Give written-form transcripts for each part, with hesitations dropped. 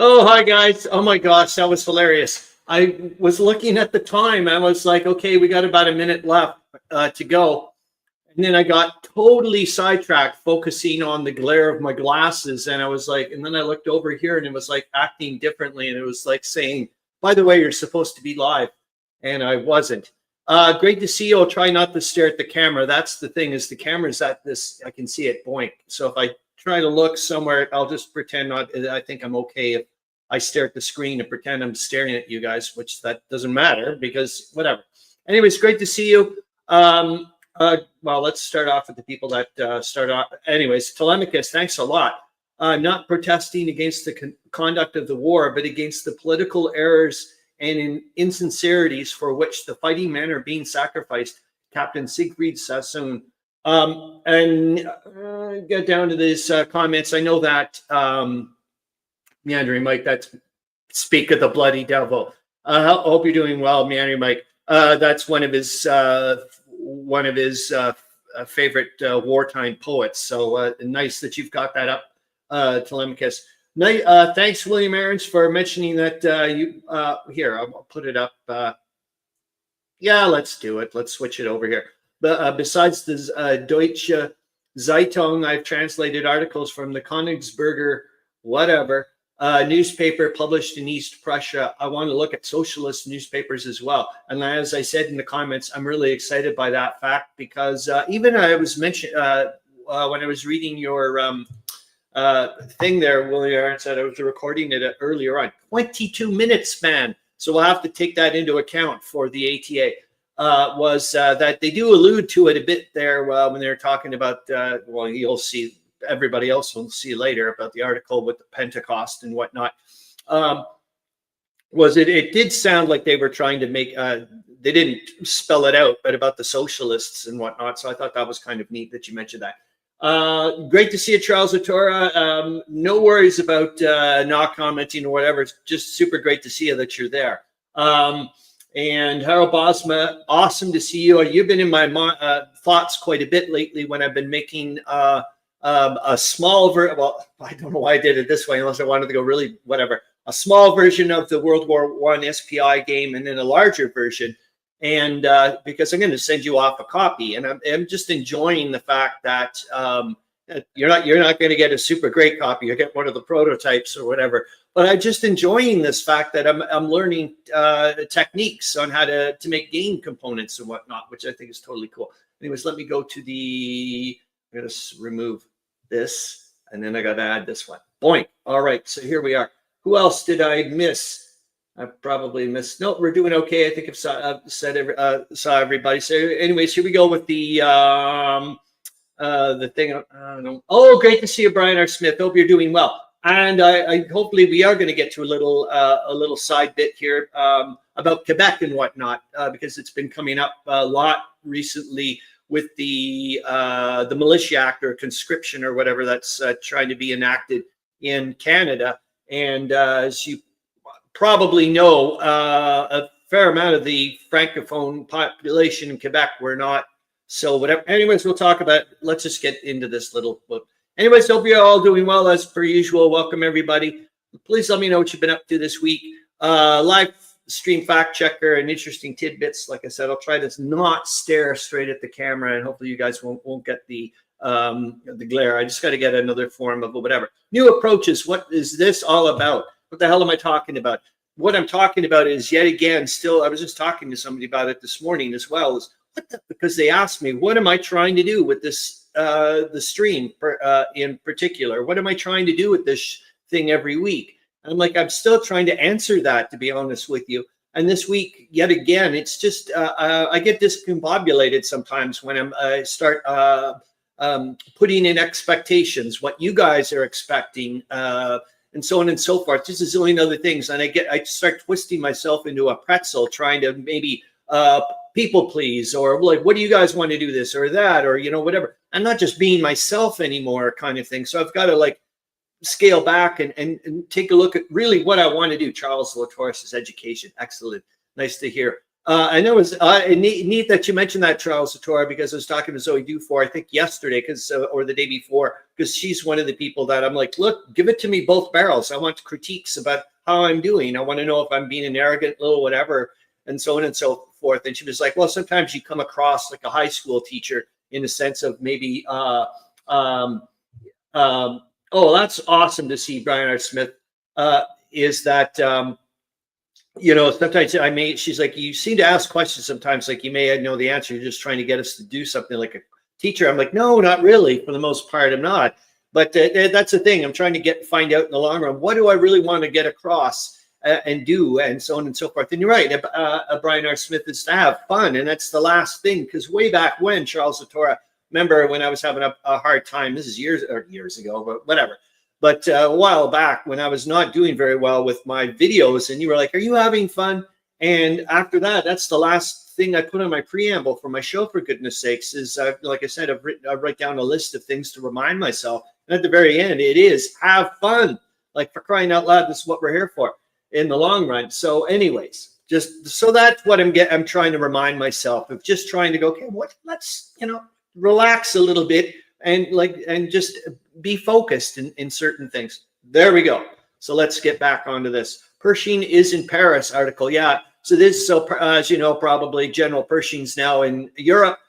Oh, hi guys. Oh my gosh, that was hilarious. I was looking at the time. I was like, okay, we got about a minute left to go. And then I got totally sidetracked focusing on the glare of my glasses. And I was like, and then I looked over here and it was like acting differently. And it was like saying, by the way, you're supposed to be live. And I wasn't. Great to see you. I'll try not to stare at the camera. That's the thing, is the camera's at this, I can see it boink. So if I try to look somewhere, I'll just pretend not, I think I'm okay if I stare at the screen and pretend I'm staring at you guys, which that doesn't matter because whatever. Anyways, great to see you. Well, let's start off with the people that start off. Anyways, Tolemykus, thanks a lot. Not protesting against the conduct of the war, but against the political errors and insincerities for which the fighting men are being sacrificed. Captain Siegfried Sassoon. And get down to these comments. I know that Meandering Mike, that's speak of the bloody devil. I hope you're doing well, Meandering Mike. That's one of his favorite wartime poets. So nice that you've got that up, Tolemykus. Thanks, William Arends, for mentioning that. Here, I'll put it up. Yeah, let's do it. Let's switch it over here. But besides the Deutsche Zeitung, I've translated articles from the Königsberger whatever newspaper published in East Prussia. I want to look at socialist newspapers as well. And as I said in the comments, I'm really excited by that fact because even I was mentioned when I was reading your thing there, William Arends said I was recording it earlier on. 22 minutes, man. So we'll have to take that into account for the ATA. Was that they do allude to it a bit there when they're talking about, well, you'll see, everybody else will see later about the article with the Pentecost and whatnot. It did sound like they were trying to make, they didn't spell it out, but about the socialists and whatnot. So I thought that was kind of neat that you mentioned that. Great to see you, Charles Latora. No worries about not commenting or whatever. It's just super great to see you that you're there. And Harro Bosma, awesome to see you. You've been in my thoughts quite a bit lately when I've been making a small version. Well, I don't know why I did it this way, unless I wanted to go really whatever. A small version of the World War I SPI game, and then a larger version. And because I'm going to send you off a copy, and I'm just enjoying the fact that you're not going to get a super great copy. You get one of the prototypes or whatever. But I'm just enjoying this fact that I'm learning techniques on how to make game components and whatnot, which I think is totally cool. Anyways, let me go to the. I'm going to remove this, and then I got to add this one. Boink. All right, so here we are. Who else did I miss? I probably missed. No, we're doing okay. I think I've saw everybody. So, anyways, here we go with the thing. Oh, great to see you, Brian R. Smith. Hope you're doing well. And I hopefully we are going to get to a little side bit here about Quebec and whatnot, because it's been coming up a lot recently with the Militia Act or conscription or whatever that's trying to be enacted in Canada. And as you probably know, a fair amount of the Francophone population in Quebec were not. So whatever. Anyways, we'll talk about. Let's just get into this little book. Anyways, hope you're all doing well as per usual. Welcome everybody. Please let me know what you've been up to this week. Live stream fact checker and interesting tidbits. Like I said, I'll try to not stare straight at the camera, and hopefully you guys won't get the glare. I just got to get another form of whatever. New approaches. What is this all about? What the hell am I talking about? What I'm talking about is yet again, still, I was just talking to somebody about it this morning as well. Because they asked me, what am I trying to do with this? The stream in particular. What am I trying to do with this thing every week? And I'm like, I'm still trying to answer that, to be honest with you. And this week, yet again, it's just I get discombobulated sometimes when I start putting in expectations, what you guys are expecting, and so on and so forth. Just a zillion other things, and I start twisting myself into a pretzel, trying to maybe people please, or like, what do you guys want to do this or that, or whatever. I'm not just being myself anymore, kind of thing. So I've got to like scale back and take a look at really what I want to do. Charles Latoris' education, excellent, nice to hear. And it was neat that you mentioned that, Charles Latora, because I was talking to Zoe Dufour, I think yesterday, or the day before, because she's one of the people that I'm like, look, give it to me both barrels. I want critiques about how I'm doing. I want to know if I'm being an arrogant little whatever, and so on and so forth. And she was like, well, sometimes you come across like a high school teacher in the sense of maybe, oh, that's awesome to see, Brian R. Smith, is that, sometimes she's like, you seem to ask questions sometimes, like you may know the answer. You're just trying to get us to do something like a teacher. I'm like, no, not really. For the most part, I'm not. But that's the thing. I'm trying to find out in the long run, what do I really want to get across and do, and so on and so forth. And you're right, Brian R. Smith, is to have fun. And that's the last thing, because way back when, Charles Latora, remember when I was having a hard time, this is years ago, but whatever. But a while back when I was not doing very well with my videos, and you were like, are you having fun? And after that, that's the last thing I put on my preamble for my show, for goodness sakes, is like I said, I write down a list of things to remind myself. And at the very end, it is have fun. Like, for crying out loud, this is what we're here for in the long run. So anyways, just so that's what I'm trying to remind myself of, just trying to go, okay, let's, relax a little bit and just be focused in certain things. There we go. So let's get back onto this. Pershing is in Paris article. Yeah. So as you know, probably General Pershing's now in Europe.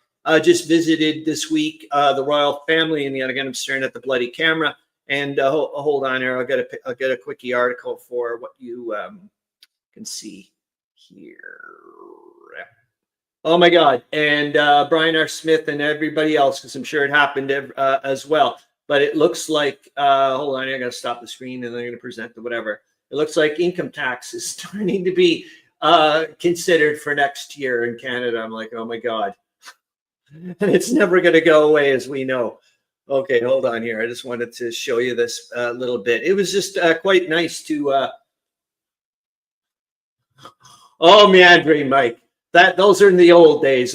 Just visited this week the royal family, and again, I'm staring at the bloody camera. And hold on here. I'll get a quickie article for what you can see here. Oh my God. And Brian R. Smith and everybody else, because I'm sure it happened as well. But it looks like, hold on, I got to stop the screen and I'm going to present the whatever. It looks like income tax is starting to be considered for next year in Canada. I'm like, oh my God. And it's never going to go away, as we know. Okay, hold on here. I just wanted to show you this little bit. It was just quite nice to, oh, Meandering, Mike. Those are in the old days.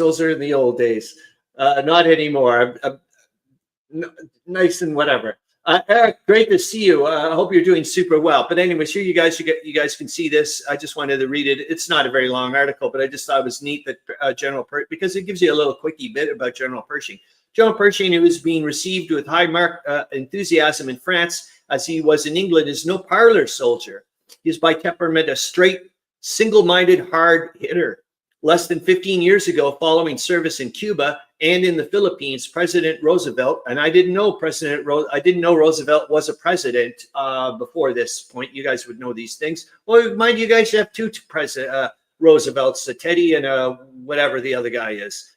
Not anymore. Nice and whatever. Eric, great to see you. I hope you're doing super well. But anyways, here you guys can see this. I just wanted to read it. It's not a very long article, but I just thought it was neat that because it gives you a little quickie bit about General Pershing. General Pershing, who is being received with high enthusiasm in France, as he was in England, is no parlor soldier. He is by temperament a straight, single-minded, hard hitter. Less than 15 years ago, following service in Cuba and in the Philippines, President Roosevelt, and I didn't know Roosevelt was a president before this point. You guys would know these things. Well, mind you guys have two Roosevelts, Teddy and whatever the other guy is.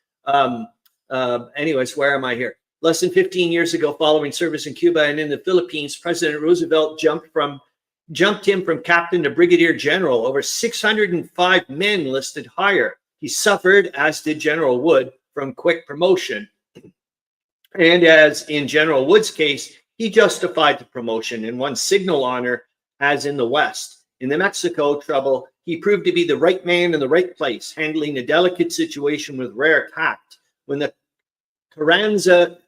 Anyways, where am I here? Less than 15 years ago, following service in Cuba and in the Philippines, President Roosevelt jumped him from captain to brigadier general. Over 605 men listed higher. He suffered, as did General Wood, from quick promotion. And as in General Wood's case, he justified the promotion and won signal honor, as in the West. In the Mexico trouble, he proved to be the right man in the right place, handling a delicate situation with rare tact. When the Carranza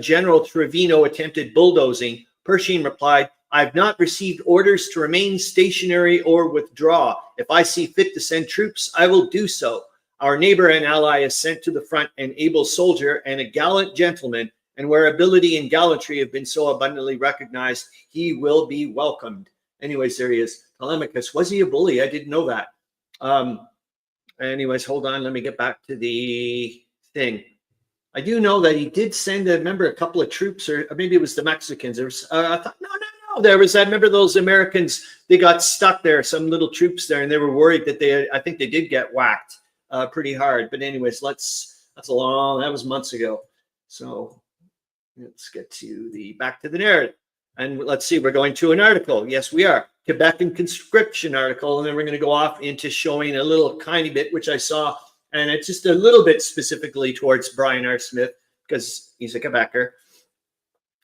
General Trevino attempted bulldozing, Pershing replied, I've not received orders to remain stationary or withdraw. If I see fit to send troops, I will do so. Our neighbor and ally is sent to the front, an able soldier and a gallant gentleman, and where ability and gallantry have been so abundantly recognized, he will be welcomed. Anyways, there he is. Tolemykus. Was he a bully? I didn't know that. Anyways, hold on. Let me get back to the thing. I do know that he did send, a couple of troops, or maybe it was the Mexicans. There was, I thought, no. There was, I remember those Americans, they got stuck there, some little troops there, and they were worried that I think they did get whacked pretty hard. But anyways, that was months ago. So let's get back to the narrative. And let's see, we're going to an article. Yes, we are. Quebecan conscription article. And then we're going to go off into showing a little tiny bit, which I saw. And it's just a little bit specifically towards Brian R. Smith, because he's a Quebecer,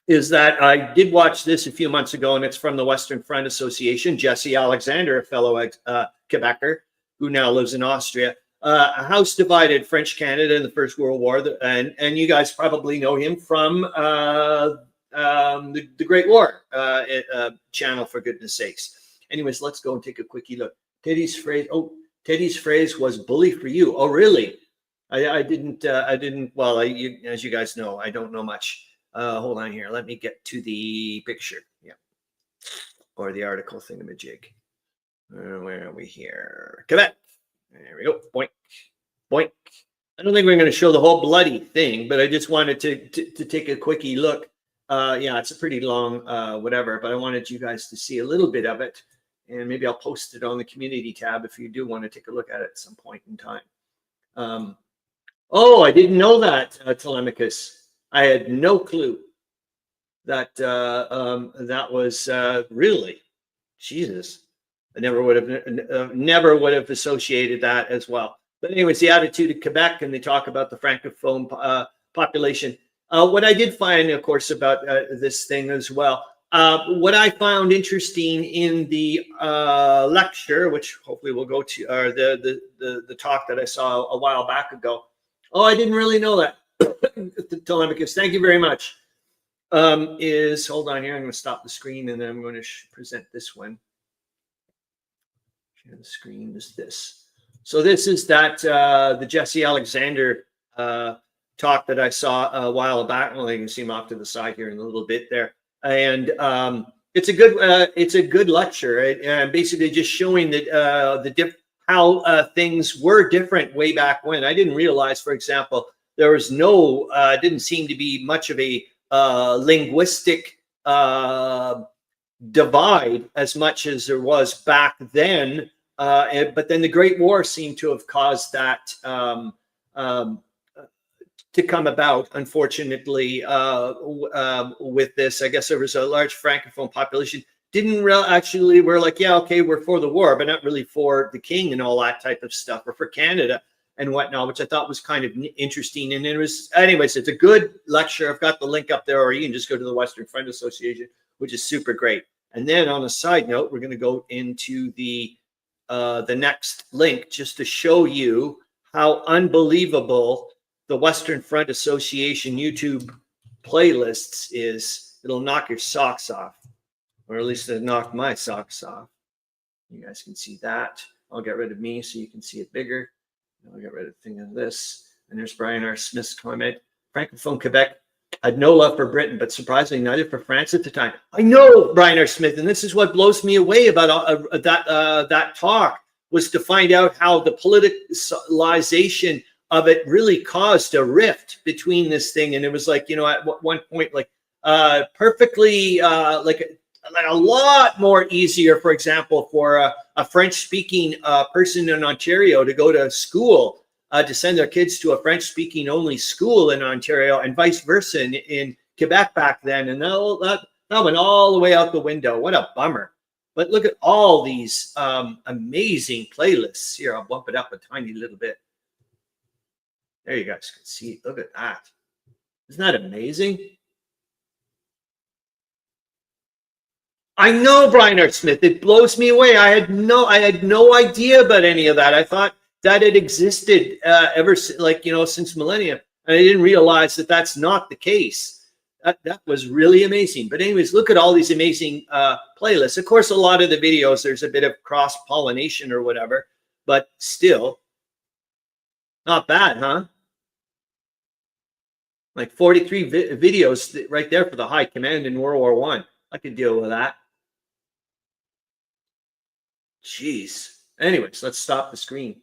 is that I did watch this a few months ago, and it's from the Western Front Association. Jesse Alexander, a fellow Quebecer who now lives in Austria. A house divided French Canada in the First World War. And you guys probably know him from the Great War channel, for goodness sakes. Anyways, let's go and take a quickie look. Teddy's phrase. Oh, Teddy's phrase was "bully for you." Oh, really? I didn't. Well, as you guys know, I don't know much. Hold on here. Let me get to the picture. Yeah, or the article thingamajig. Where are we here? Quebec. There we go. Boink, boink. I don't think we're going to show the whole bloody thing, but I just wanted to take a quickie look. Yeah, it's a pretty long whatever, but I wanted you guys to see a little bit of it, and maybe I'll post it on the community tab if you do want to take a look at it at some point in time. Oh, I didn't know that, Tolemykus. I had no clue that that was really, Jesus. I never would have associated that as well. But anyways, the attitude of Quebec, and they talk about the Francophone population. What I did find, of course, about this thing as well, what I found interesting in the lecture, which hopefully we'll go to, or the talk that I saw a while back ago. Oh, I didn't really know that. Tolemykus, thank you very much. Hold on here. I'm going to stop the screen, and then I'm going to present this one. Share the screen is this. So this is that the Jesse Alexander talk that I saw a while back. Well, you can see him off to the side here in a little bit there, and it's a good lecture. Right? Basically, just showing that how things were different way back when. I didn't realize, for example, there was didn't seem to be much of a linguistic divide as much as there was back then. But then the Great War seemed to have caused that to come about, unfortunately, with this. I guess there was a large Francophone population. We're like, yeah, okay, we're for the war, but not really for the king and all that type of stuff, or for Canada and whatnot, which I thought was kind of interesting. And it was, anyways, it's a good lecture. I've got the link up there, or you can just go to the Western Front Association, which is super great. And then on a side note, we're going to go into the next link just to show you how unbelievable the Western Front Association YouTube playlists is. It'll knock your socks off, or at least it knocked my socks off. You guys can see that. I'll get rid of me so you can see it bigger. I'll get rid of the thing of this. And there's Brian R. Smith's comment. Francophone Quebec had no love for Britain, but surprisingly, neither for France at the time. I know, Brian R. Smith, and this is what blows me away about that talk, was to find out how the politicalization of it really caused a rift between this thing. And it was like, at one point, like perfectly, like a lot more easier, for example, for a French-speaking person in Ontario to go to school, to send their kids to a French-speaking only school in Ontario, and vice versa in Quebec back then. And that went all the way out the window. What a bummer. But look at all these amazing playlists. Here, I'll bump it up a tiny little bit. There you guys can see. Look at that. Isn't that amazing? I know, Brian R. Smith. It blows me away. I had no idea about any of that. I thought that it existed ever since millennium, and I didn't realize that that's not the case. That was really amazing. But anyways, look at all these amazing playlists. Of course, a lot of the videos, there's a bit of cross-pollination or whatever, but still not bad, huh? Like 43 videos right there for the High Command in World War I. I could deal with that. Jeez. Anyways, let's stop the screen.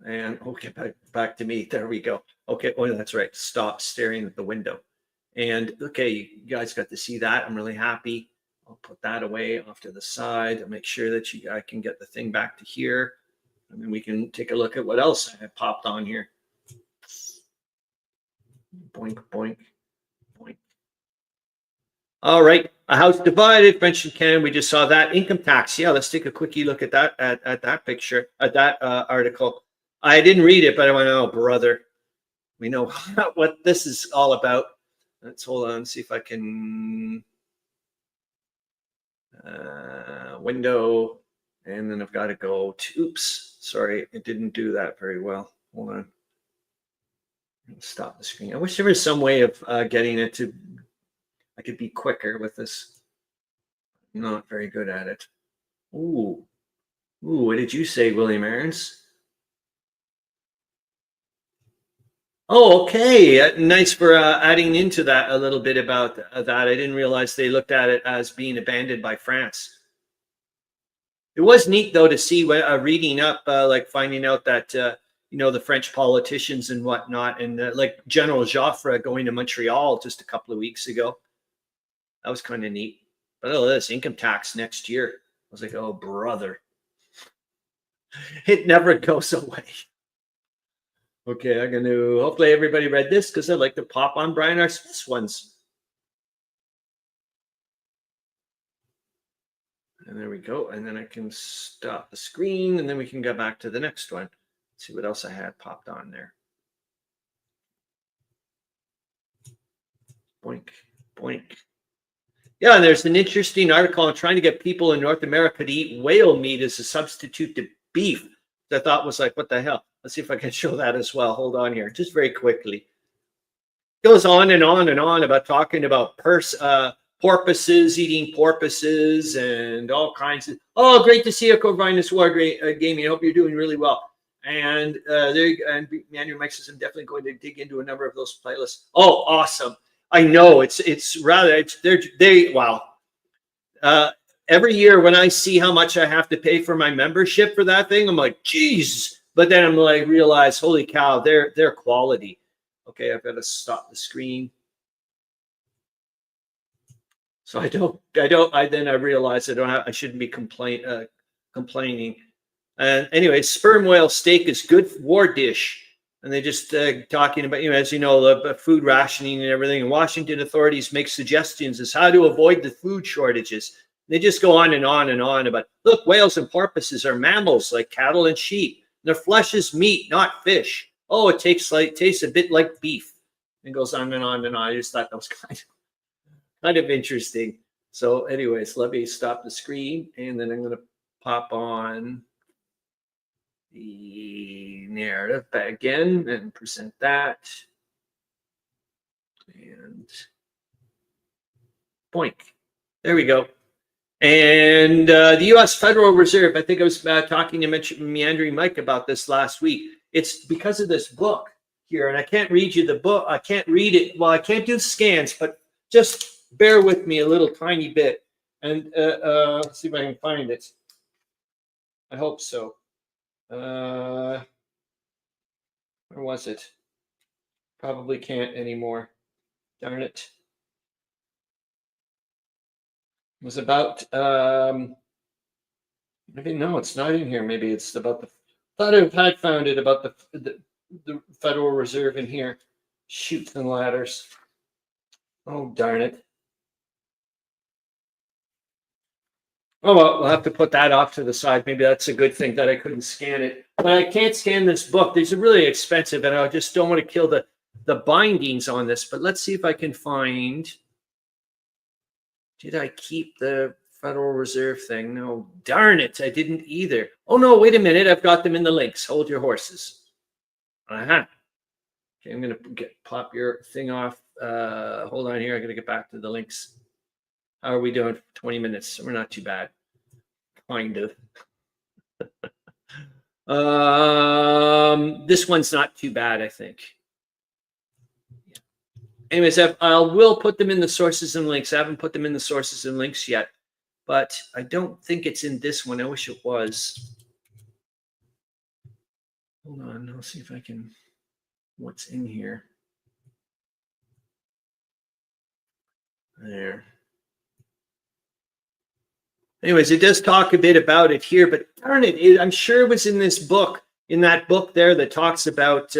And okay, back to me. There we go. Okay, oh, that's right. Stop staring at the window. And okay, you guys got to see that. I'm really happy. I'll put that away off to the side. I'll make sure that I can get the thing back to here. And then we can take a look at what else I have popped on here. Boink, boink, boink. All right. A house divided, French and Canada. We just saw that. Income tax. Yeah, let's take a quickie look at that, at that picture, at that article. I didn't read it, but I went, oh, brother. We know what this is all about. Let's hold on, see if I can window, and then I've got to go to, oops, sorry, it didn't do that very well. Hold on. Stop the screen. I wish there was some way of getting it to, I could be quicker with this. I'm not very good at it. Ooh. Ooh, what did you say, William Arends? Oh, okay. Nice for adding into that a little bit about that. I didn't realize they looked at it as being abandoned by France. It was neat though to see reading up, like finding out that you know, the French politicians and whatnot, and like General Joffre going to Montreal just a couple of weeks ago. That was kind of neat. But oh, this income tax next year. I was like, oh brother, it never goes away. Okay, I'm going to, hopefully everybody read this because I'd like to pop on Brian R. Smith's ones. And there we go. And then I can stop the screen and then we can go back to the next one. Let's see what else I had popped on there. Boink, boink. Yeah, and there's an interesting article on trying to get people in North America to eat whale meat as a substitute to beef. I thought was like, what the hell? Let's see if I can show that as well. Hold on here, just very quickly. It goes on and on and on about talking about porpoises, eating porpoises, and all kinds of. Oh, great to see you, Corvinus Wargaming. I hope you're doing really well. And Meandering Mike says I'm definitely going to dig into a number of those playlists. Oh, awesome! I know wow. Every year when I see how much I have to pay for my membership for that thing, I'm like, geez. But then I'm like, realize, holy cow, they're quality. Okay, I've got to stop the screen. So I realize I shouldn't be complaining. And anyway, sperm whale steak is good war dish. And they just talking about, you know, as you know, the food rationing and everything. And Washington authorities make suggestions as how to avoid the food shortages. They just go on and on and on about, look, whales and porpoises are mammals like cattle and sheep. Their flesh is meat, not fish. Oh, it tastes a bit like beef. And goes on and on and on. I just thought that was kind of interesting. So anyways, let me stop the screen and then I'm going to pop on the narrative back again and present that. And boink. There we go. And the U.S. Federal Reserve, I think I was talking to Meandering Mike about this last week. It's because of this book here, and I can't read you the book. I can't read it. Well, I can't do scans, but just bear with me a little tiny bit. And let's see if I can find it. I hope so. Where was it? Probably can't anymore. Darn it. It was about maybe no, it's not in here. Maybe it's about the. Thought I had found it about the Federal Reserve in here. Chutes and ladders. Oh darn it! Oh well, we'll have to put that off to the side. Maybe that's a good thing that I couldn't scan it. But I can't scan this book. These are really expensive, and I just don't want to kill the bindings on this. But let's see if I can find. Did I keep the Federal Reserve thing? No, darn it, I didn't either. Oh no, wait a minute, I've got them in the links. Hold your horses. Okay, I'm gonna pop your thing off. Hold on here, I'm gonna get back to the links. How are we doing? 20 minutes. We're not too bad. Kind of. This one's not too bad, I think. Anyways, I will put them in the sources and links. I haven't put them in the sources and links yet, but I don't think it's in this one. I wish it was. Hold on. I'll see if I can. What's in here? There. Anyways, it does talk a bit about it here, but darn it, I'm sure it was in this book, in that book there that talks about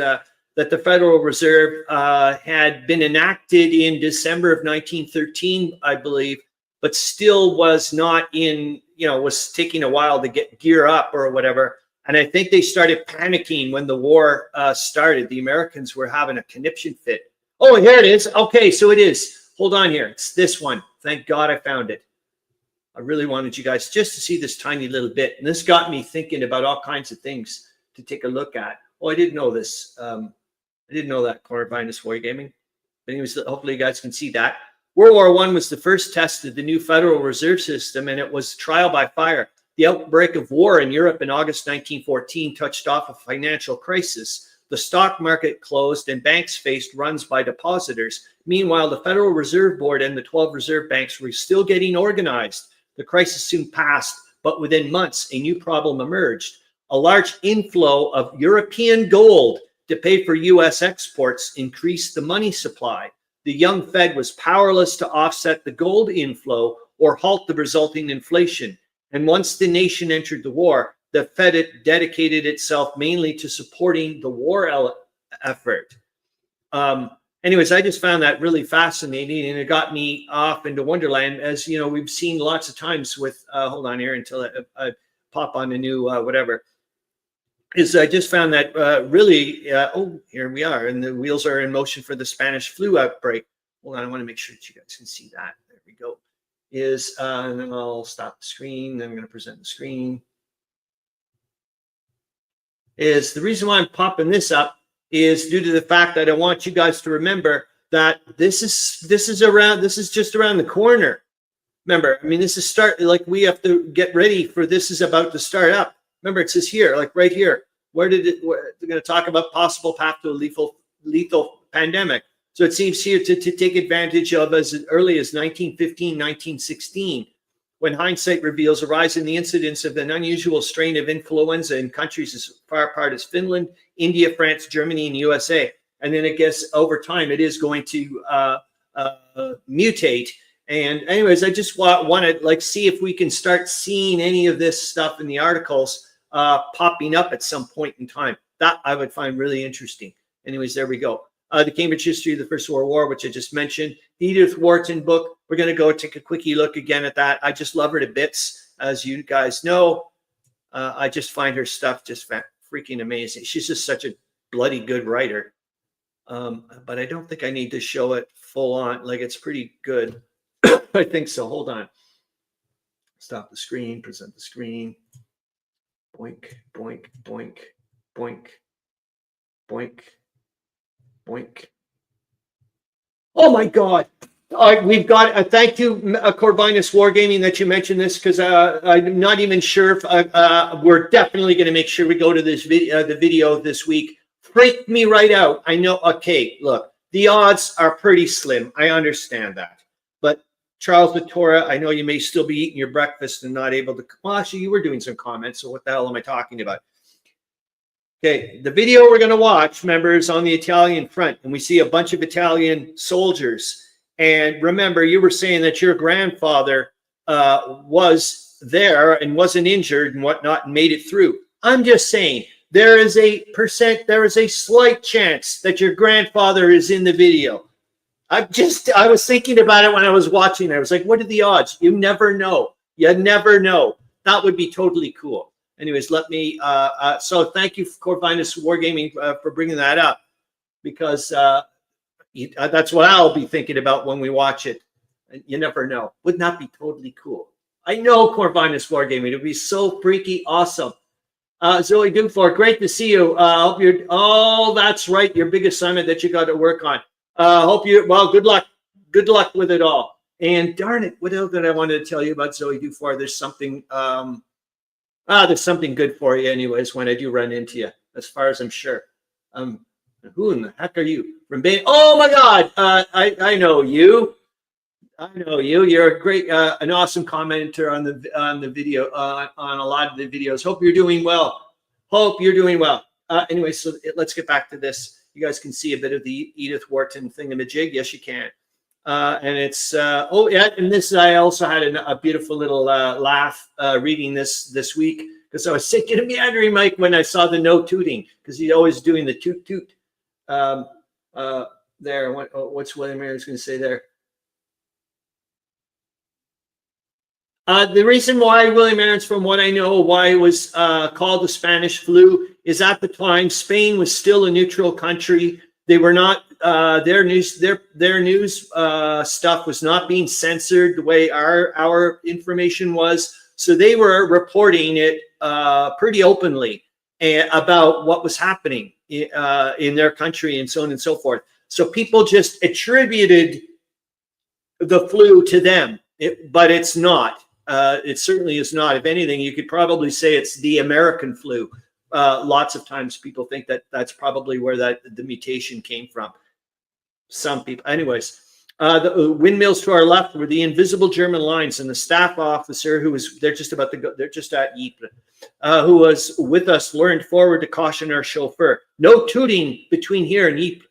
that the Federal Reserve had been enacted in December of 1913, I believe, but still was not in, you know, was taking a while to gear up or whatever. And I think they started panicking when the war started. The Americans were having a conniption fit. Oh, here it is. Okay, so it is. Hold on here. It's this one. Thank God I found it. I really wanted you guys just to see this tiny little bit. And this got me thinking about all kinds of things to take a look at. Oh, I didn't know this. I didn't know that, Corvinus Wargaming. But anyways, hopefully you guys can see that. World War I was the first test of the new Federal Reserve System, and it was trial by fire. The outbreak of war in Europe in August 1914 touched off a financial crisis. The stock market closed and banks faced runs by depositors. Meanwhile, the Federal Reserve Board and the 12 reserve banks were still getting organized. The crisis soon passed, but within months, a new problem emerged. A large inflow of European gold to pay for U.S. exports increased the money supply. The young Fed was powerless to offset the gold inflow or halt the resulting inflation. And once the nation entered the war, the Fed dedicated itself mainly to supporting the war effort. Anyways, I just found that really fascinating, and it got me off into Wonderland, as you know, we've seen lots of times with, hold on here until I pop on a new whatever, is I just found that really, oh, here we are, and the wheels are in motion for the Spanish flu outbreak. Hold on, I want to make sure that you guys can see that. There we go. And then I'll stop the screen, then I'm going to present the screen. Is the reason why I'm popping this up is due to the fact that I want you guys to remember that this is just around the corner. Remember, I mean, this is like we have to get ready for, this is about to start up. Remember, it says here, like right here, they're going to talk about possible path to a lethal pandemic. So it seems here to take advantage of as early as 1915, 1916, when hindsight reveals a rise in the incidence of an unusual strain of influenza in countries as far apart as Finland, India, France, Germany, and USA. And then I guess over time it is going to mutate. And anyways, I just want to like see if we can start seeing any of this stuff in the articles popping up at some point in time. That I would find really interesting. Anyways, there we go. The Cambridge History of the First World War, which I just mentioned. The Edith Wharton book. We're going to go take a quickie look again at that. I just love her to bits, as you guys know. I just find her stuff just freaking amazing. She's just such a bloody good writer. But I don't think I need to show it full on. Like, it's pretty good. I think so. Hold on. Stop the screen, present the screen. Boink, boink, boink, boink, boink, boink. Oh my God. We've got, thank you, Corvinus Wargaming, that you mentioned this, because I'm not even sure if we're definitely going to make sure we go to this video, the video this week. Freaked me right out. I know. Okay, look, the odds are pretty slim. I understand that. But Charles Latora, I know you may still be eating your breakfast and not able to. Well, actually, you were doing some comments. So what the hell am I talking about? Okay, the video we're going to watch, members, on the Italian front, and we see a bunch of Italian soldiers. And remember, you were saying that your grandfather was there and wasn't injured and whatnot and made it through. I'm just saying, there is a slight chance that your grandfather is in the video. I was thinking about it when I was watching. I was like, what are the odds? You never know. You never know. That would be totally cool. Anyways, let me, so thank you, Corvinus Wargaming, for bringing that up, because that's what I'll be thinking about when we watch it. You never know. Wouldn't that be totally cool? I know, Corvinus Wargaming. It would be so freaky awesome. Zoe Dufour, great to see you. Hope you're, oh, that's right, your big assignment that you got to work on. Hope you, well, good luck. Good luck with it all. And darn it, what else did I wanted to tell you about Zoe Dufour? There's something, there's something good for you anyways when I do run into you, as far as I'm sure. Who in the heck are you? From Bain? Oh my God, I know you. I know you. You're a great, an awesome commenter on the video, on a lot of the videos. Hope you're doing well. Hope you're doing well. Anyway, so let's get back to this. You guys can see a bit of the Edith Wharton thingamajig. Yes, you can. And it's oh yeah, and this I also had a beautiful little laugh reading this week, because I was thinking of Meandering Mike when I saw the no tooting, because he's always doing the toot toot. There, what's William Aaron's going to say there? The reason why William Arends, from what I know, why it was called the Spanish flu, is at the time Spain was still a neutral country. They were not their news stuff was not being censored the way our information was. So they were reporting it pretty openly about what was happening in their country and so on and so forth. So people just attributed the flu to them, but it's not. It certainly is not. If anything, you could probably say it's the American flu. Lots of times people think that that's probably where the mutation came from. Some people. Anyways, the windmills to our left were the invisible German lines, and the staff officer who was, they're just about to go, they're just at Ypres, who was with us, leaned forward to caution our chauffeur. No tooting between here and Ypres.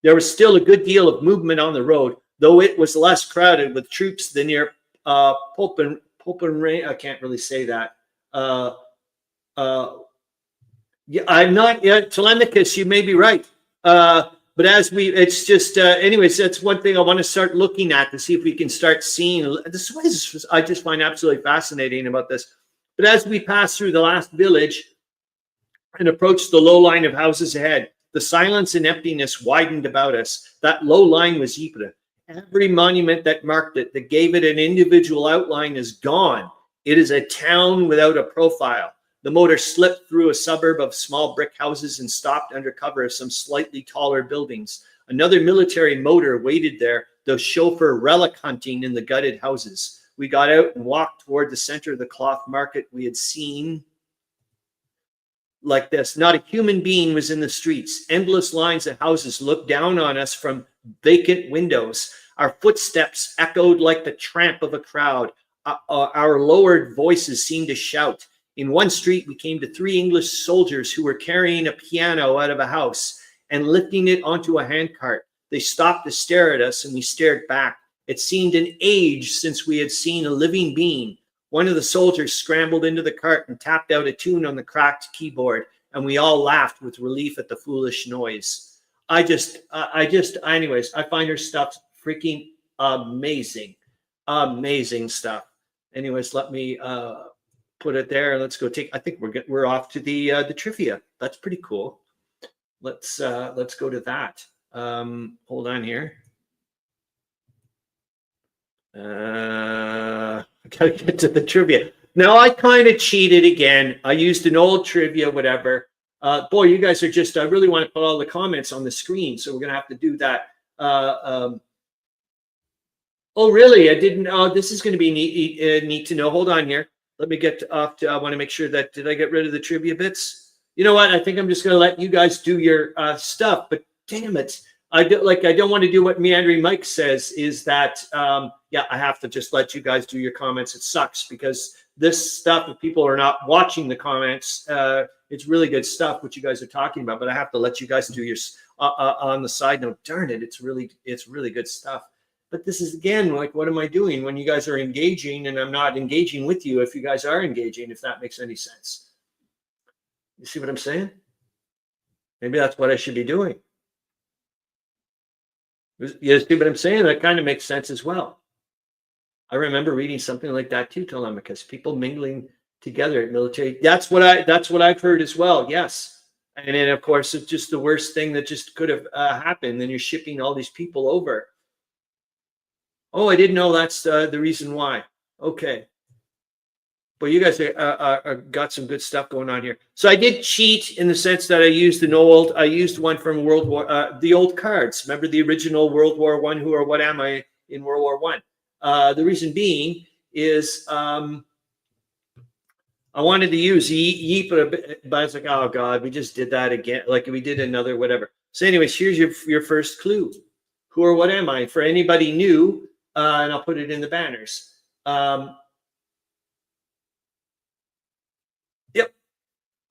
There was still a good deal of movement on the road, though it was less crowded with troops than near Poppenrain. I can't really say that. Yeah, I'm not yet. Tolemykus, you may be right. But as it's just, anyways, that's one thing I want to start looking at to see if we can start seeing. This is, I just find absolutely fascinating about this. But as we pass through the last village and approach the low line of houses ahead, the silence and emptiness widened about us. That low line was Ypres. Every monument that marked it, that gave it an individual outline, is gone. It is a town without a profile. The motor slipped through a suburb of small brick houses and stopped under cover of some slightly taller buildings. Another military motor waited there, the chauffeur relic hunting in the gutted houses. We got out and walked toward the center of the cloth market we had seen like this. Not a human being was in the streets. Endless lines of houses looked down on us from vacant windows. Our footsteps echoed like the tramp of a crowd. Our lowered voices seemed to shout. In one street, we came to 3 English soldiers who were carrying a piano out of a house and lifting it onto a handcart. They stopped to stare at us, and we stared back. It seemed an age since we had seen a living being. One of the soldiers scrambled into the cart and tapped out a tune on the cracked keyboard, and we all laughed with relief at the foolish noise. Anyways, I find her stuff freaking amazing. Amazing stuff. Anyways, let me put it there. Let's go take, I think we're off to the trivia. That's pretty cool. Let's go to that. Hold on here. I gotta get to the trivia. Now I kind of cheated again. I used an old trivia, whatever. Boy, you guys are just, I really want to put all the comments on the screen, so we're gonna have to do that. Oh, really? I didn't. Oh, this is going to be neat to know. Hold on here. Let me get off to, I want to make sure that, did I get rid of the trivia bits? You know what? I think I'm just going to let you guys do your stuff, but damn it. I don't want to do what Meandering Mike says, is that, yeah, I have to just let you guys do your comments. It sucks because this stuff, if people are not watching the comments, it's really good stuff, what you guys are talking about, but I have to let you guys do your, on the side note, darn it. It's really good stuff. But this is, again, like, what am I doing when you guys are engaging and I'm not engaging with you if you guys are engaging, if that makes any sense? You see what I'm saying? Maybe that's what I should be doing. You see what I'm saying? That kind of makes sense as well. I remember reading something like that too, Tolemykus. People mingling together at military. That's what I've heard as well. Yes. And then, of course, it's just the worst thing that just could have happened. Then you're shipping all these people over. Oh, I didn't know that's the reason why. Okay. But you guys are got some good stuff going on here. So I did cheat in the sense that I used I used one from World War, the old cards. Remember the original World War I, who or what am I in World War I? The reason being is I wanted to use Ypres, but I was like, oh God, we just did that again. Like we did another whatever. So anyways, here's your first clue. Who or what am I? For anybody new, and I'll put it in the banners. Yep.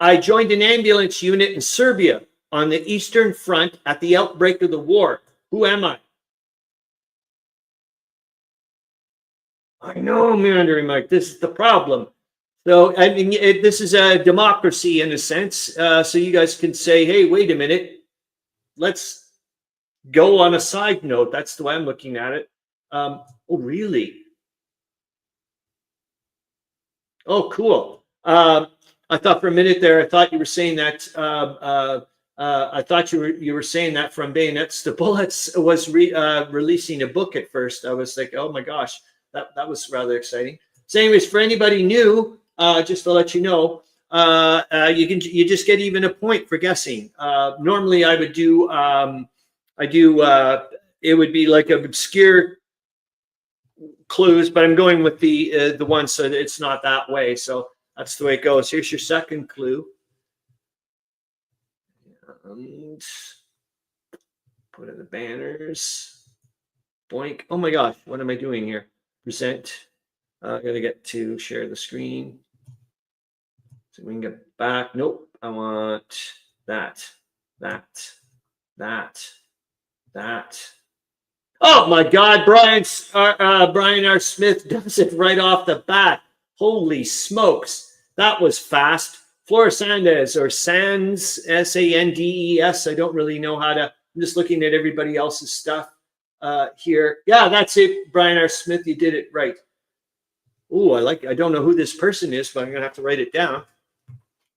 I joined an ambulance unit in Serbia on the Eastern Front at the outbreak of the war. Who am I? I know, Meandering Mike, this is the problem. So, I mean, this is a democracy in a sense. So you guys can say, hey, wait a minute. Let's go on a side note. That's the way I'm looking at it. Oh, really? Oh, cool. I thought for a minute there, I thought you were saying that. I thought you were saying that from Bayonets to Bullets was releasing a book at first. I was like, oh my gosh, that was rather exciting. So, anyways, for anybody new, just to let you know, you just get even a point for guessing. Normally, I would do it would be like an obscure clues, but I'm going with the one so that it's not that way. So that's the way it goes. Here's your second clue. And put in the banners. Boink. Oh my gosh, what am I doing here? Present. I gotta get to share the screen. So we can get back. Nope. I want that. Oh my God, Brian R. Smith does it right off the bat. Holy smokes. That was fast. Flora Sandes, or Sands, S-A-N-D-E-S. I don't really know how to, I'm just looking at everybody else's stuff here. Yeah, that's it, Brian R. Smith. You did it right. Oh, I don't know who this person is, but I'm gonna have to write it down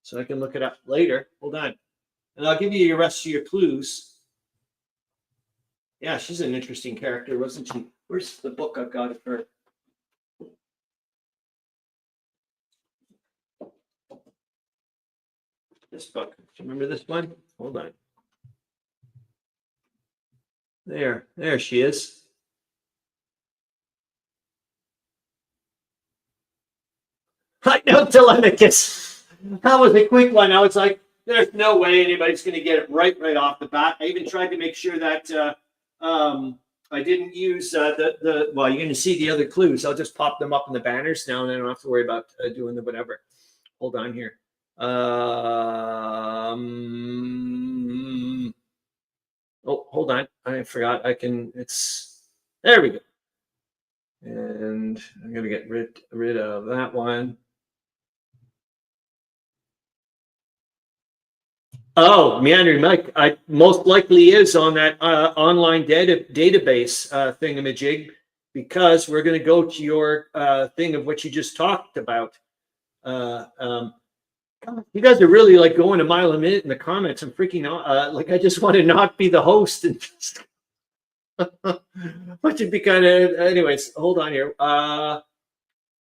so I can look it up later. Hold on. And I'll give you the rest of your clues. Yeah, she's an interesting character, wasn't she? Where's the book I've got of her? This book. Do you remember this one? Hold on. There she is. I know, Tolemykus. That was a quick one. I was like, there's no way anybody's going to get it right off the bat. I even tried to make sure that I didn't use well, you're going to see the other clues. I'll just pop them up in the banners now, and I don't have to worry about doing the whatever. Hold on here. Oh, hold on. I forgot. There we go. And I'm going to get rid of that one. Oh, Meandering Mike, I most likely is on that online database thingamajig, because we're going to go to your thing of what you just talked about. You guys are really like going a mile a minute in the comments. I'm freaking out. Like, I just want to not be the host and just which would be kind of, anyways, hold on here.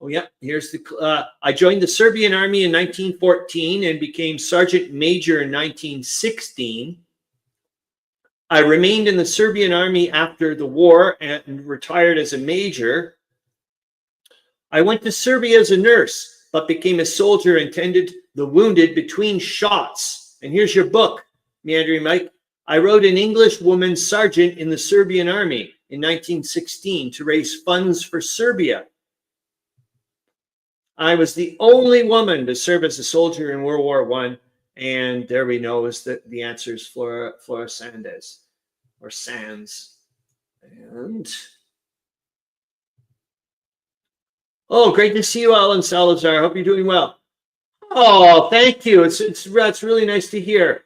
Oh yeah, here's the, I joined the Serbian army in 1914 and became sergeant major in 1916. I remained in the Serbian army after the war and retired as a major. I went to Serbia as a nurse, but became a soldier and tended the wounded between shots. And here's your book, Meandering Mike. I wrote an English woman sergeant in the Serbian army in 1916 to raise funds for Serbia. I was the only woman to serve as a soldier in World War I, and there we know is that the answer is Flora Sandes, or Sands. And oh, great to see you, Alan Salazar. I hope you're doing well. Oh, thank you. It's really nice to hear.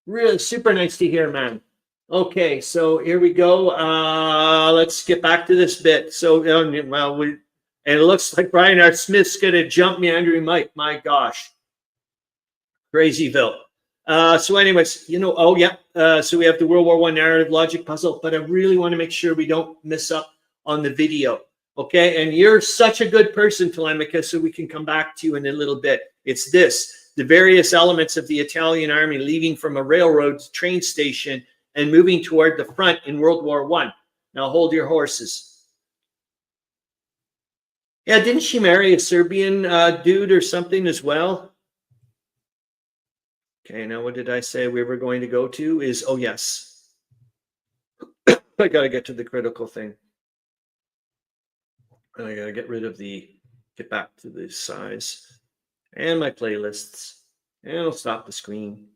Really super nice to hear, man. Okay, so here we go. Let's get back to this bit. So, well, and it looks like Brian R. Smith's going to jump Meandering Mike. My gosh. Crazyville. So anyways, oh yeah. So we have the World War I narrative logic puzzle, but I really want to make sure we don't miss up on the video. Okay. And you're such a good person, Tolemykus, so we can come back to you in a little bit. It's this: the various elements of the Italian army leaving from a railroad train station and moving toward the front in World War I. Now hold your horses. Yeah, didn't she marry a Serbian dude or something as well? Okay, now what did I say we were going to go to is, oh yes. I got to get to the critical thing. And I got to get back to the size and my playlists. And I'll stop the screen.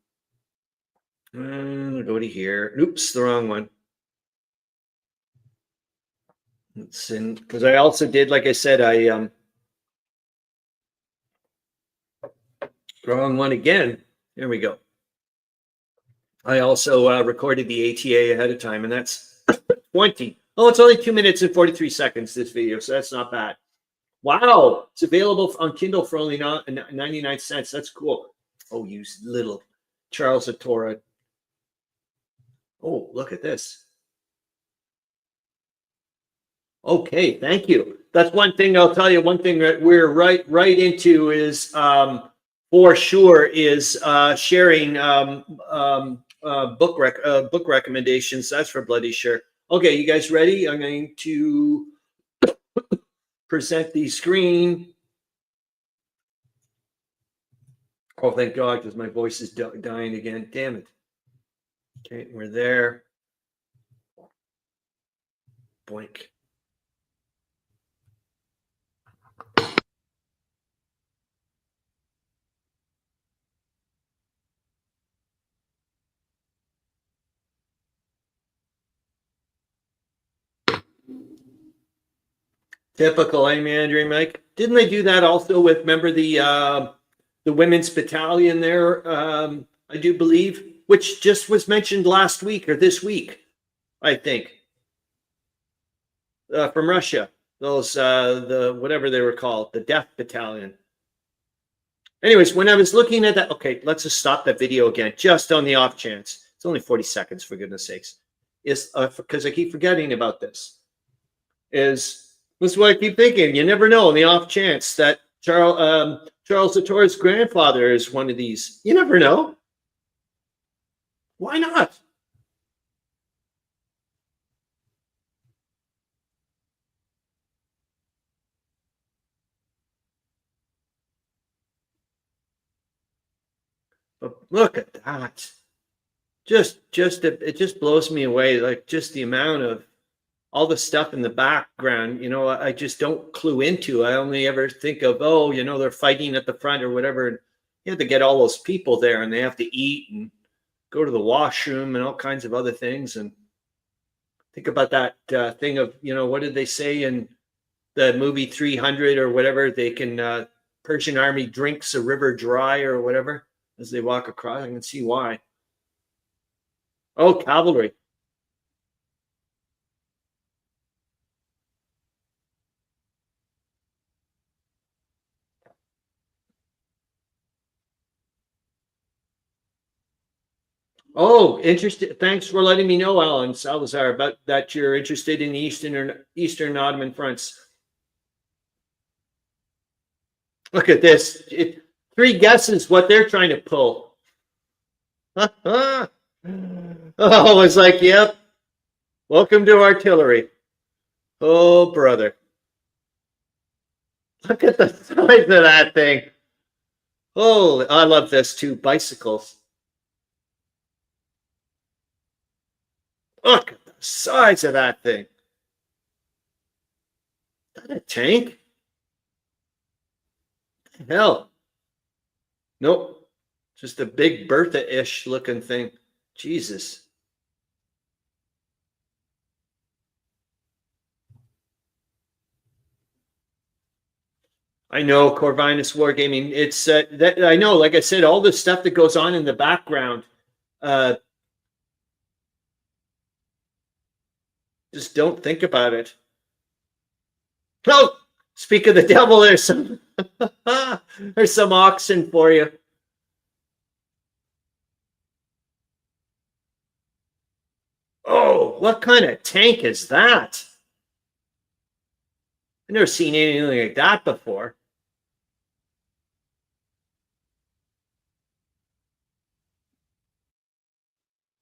And I'll go to here. Oops, the wrong one. It's in, because I also did, like I said, wrong one again. There we go. I also recorded the ATA ahead of time, and that's 20. Oh, it's only 2 minutes and 43 seconds, this video, so that's not bad. Wow, it's available on Kindle for only 99 cents. That's cool. Oh, you little Charles Latora. Oh, look at this. Okay, thank you. That's one thing I'll tell you. One thing that we're right into is for sure is sharing book recommendations. That's for bloody sure. Okay, you guys ready? I'm going to present the screen. Oh, thank God, because my voice is dying again. Damn it. Okay, we're there. Boink. Typical, Meandering, Mike. Didn't they do that also with, remember the women's battalion there, I do believe, which just was mentioned last week or this week, I think, from Russia. Those, the whatever they were called, the Death Battalion. Anyways, when I was looking at that, okay, let's just stop that video again, just on the off chance. It's only 40 seconds, for goodness sakes. Is because I keep forgetting about this. This is what I keep thinking. You never know, on the off chance that Charles Latora's grandfather is one of these. You never know. Why not? But look at that. It just blows me away. Like, just the amount of all the stuff in the background, you know, I just don't clue into. I only ever think of, oh, you know, they're fighting at the front or whatever. And you have to get all those people there, and they have to eat and go to the washroom and all kinds of other things. And think about that thing of, you know, what did they say in the movie 300 or whatever? They can, Persian army drinks a river dry or whatever as they walk across. I can see why. Oh, cavalry. Oh, interested. Thanks for letting me know, Alan Salazar, about that you're interested in the Eastern Ottoman fronts. Look at this. 3 guesses what they're trying to pull. Oh, it's like, yep. Welcome to artillery. Oh, brother. Look at the size of that thing. Oh, I love this too. Bicycles. Look at the size of that thing. Is that a tank? What the hell? Nope. Just a big Bertha-ish looking thing. Jesus. I know, Corvinus Wargaming. It's that I know, like I said, all the stuff that goes on in the background. Just don't think about it. Oh, speak of the devil, there's some there's some oxen for you. Oh, what kind of tank is that? I've never seen anything like that before.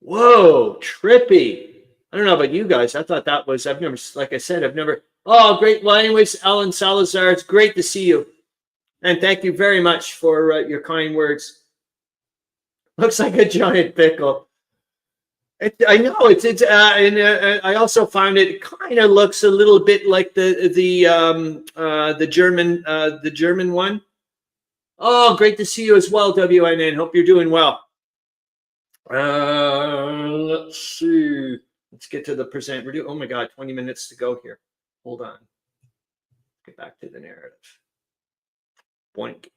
Whoa, trippy. I don't know about you guys. I thought that was, I've never, like I said, I've never. Oh, great. Well, anyways, Alan Salazar, it's great to see you. And thank you very much for your kind words. Looks like a giant pickle. I know it's and I also found it kind of looks a little bit like the German one. Oh, great to see you as well, WNN. Hope you're doing well. Let's see. Let's get to the present. We're doing. Oh my God, 20 minutes to go here. Hold on. Get back to the narrative. Boink.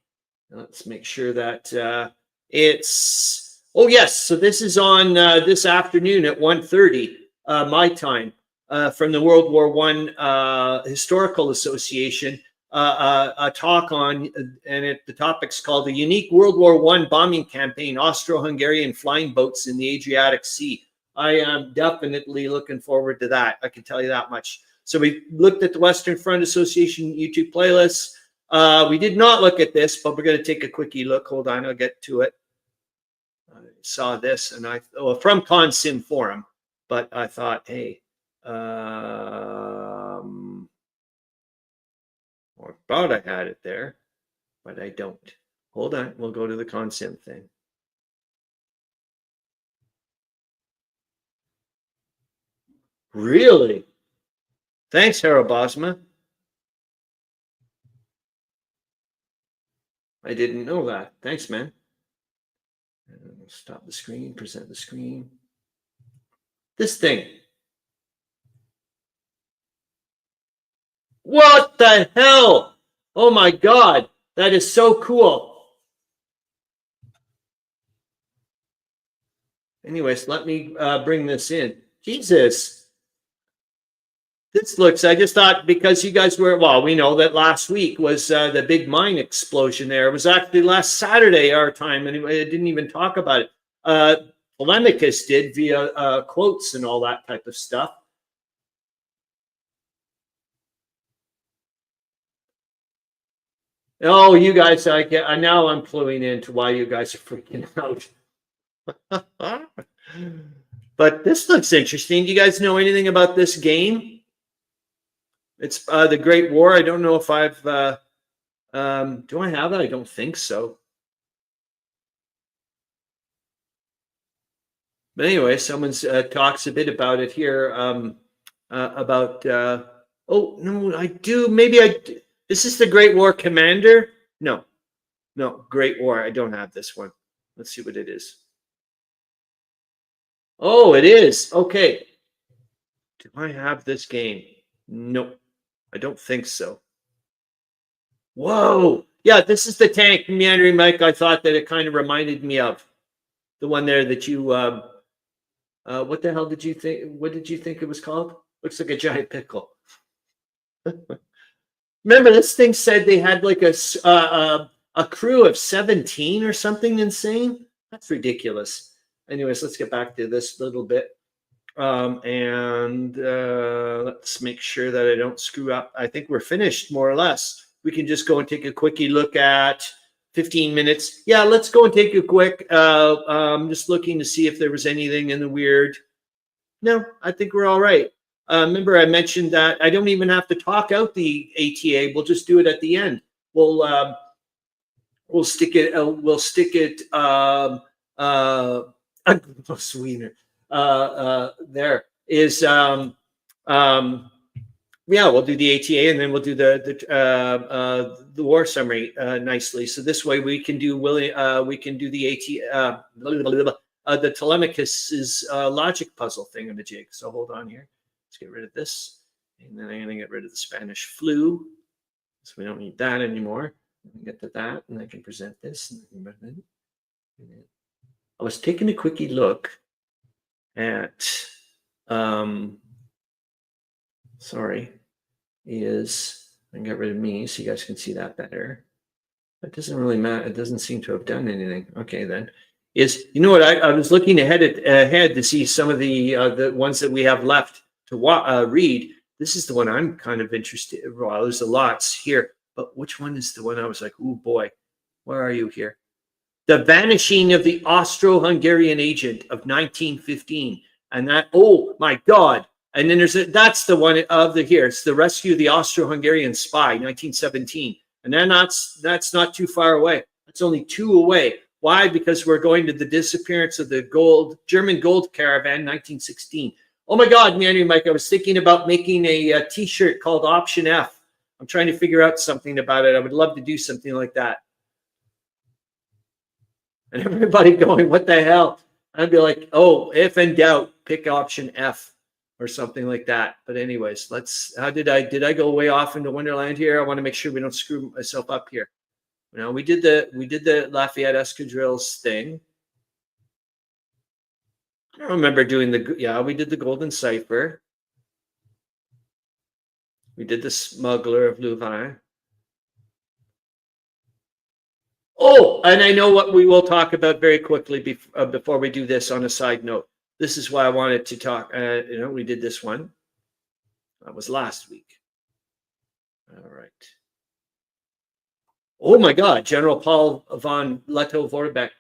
Let's make sure that it's. Oh yes, so this is on this afternoon at 1:30 my time from the World War I Historical Association. A talk on, and the topic's called "The Unique World War I Bombing Campaign: Austro-Hungarian Flying Boats in the Adriatic Sea." I am definitely looking forward to that. I can tell you that much. So we looked at the Western Front Association YouTube playlists. We did not look at this, but we're going to take a quickie look. Hold on, I'll get to it. I saw this, and from Consim Forum, but I thought, hey, I thought I had it there, but I don't. Hold on. We'll go to the consent thing. Really? Thanks, Harro Bosma. I didn't know that. Thanks, man. Stop the screen, present the screen. This thing. What the hell? Oh my God. That is so cool. Anyways, let me bring this in. Jesus. This looks, I just thought because you guys were, well, we know that last week was the big mine explosion there. It was actually last Saturday, our time, and I didn't even talk about it. Tolemykus did via quotes and all that type of stuff. Oh, you guys, now I'm cluing into why you guys are freaking out. But this looks interesting. Do you guys know anything about this game? It's the Great War. I don't know if I've do I have it? I don't think so. But anyway, someone talks a bit about it here. About oh no, I do. Maybe I. This is the Great War Commander. No, Great War. I don't have this one. Let's see what it is. Oh, it is. Okay. Do I have this game? Nope. I don't think so. Whoa. Yeah, this is the tank, Meandering Mike. I thought that it kind of reminded me of the one there that you, what the hell did you think? What did you think it was called? Looks like a giant pickle. Remember, this thing said they had like a crew of 17 or something insane. That's ridiculous. Anyways, let's get back to this little bit. And let's make sure that I don't screw up. I think we're finished more or less. We can just go and take a quickie look at 15 minutes. Yeah, let's go and take a quick. Just looking to see if there was anything in the weird. No, I think we're all right. Remember, I mentioned that I don't even have to talk out the ATA. We'll just do it at the end. We'll stick it. We'll stick it. Sweeter. There is yeah, we'll do the ATA and then we'll do the war summary nicely. So this way we can do we can do the ATA the Tolemykus's logic puzzle thing in the jig. So hold on here. Let's get rid of this, and then I'm going to get rid of the Spanish flu, so we don't need that anymore. Get to that, and I can present this. I was taking a quickie look at sorry, is I can get rid of me so you guys can see that better. That doesn't really matter. It doesn't seem to have done anything. Okay, then is, you know what, I was looking ahead to see some of the ones that we have left to read. This is the one I'm kind of interested in. Well, there's a lots here, but which one is the one I was like, oh boy, where are you here? The Vanishing of the Austro-Hungarian Agent of 1915. And that, oh my God. And then that's the one of the here. It's The Rescue of the Austro-Hungarian Spy, 1917. And then that's not too far away. That's only 2 away. Why? Because we're going to the disappearance of the German gold caravan, 1916. Oh my God, Meandering Mike, I was thinking about making a t-shirt called Option F. I'm trying to figure out something about it. I would love to do something like that. And everybody going, what the hell? I'd be like, oh, if in doubt, pick Option F or something like that. But anyways, did I go way off into Wonderland here? I want to make sure we don't screw myself up here. You know, we did the Lafayette Escadrilles thing. I don't remember doing we did the Golden Cipher. We did the Smuggler of Louvain. Oh, and I know what we will talk about very quickly before we do this on a side note. This is why I wanted to talk. You know, we did this one. That was last week. All right. Oh my God, General Paul von Lettow-Vorbeck.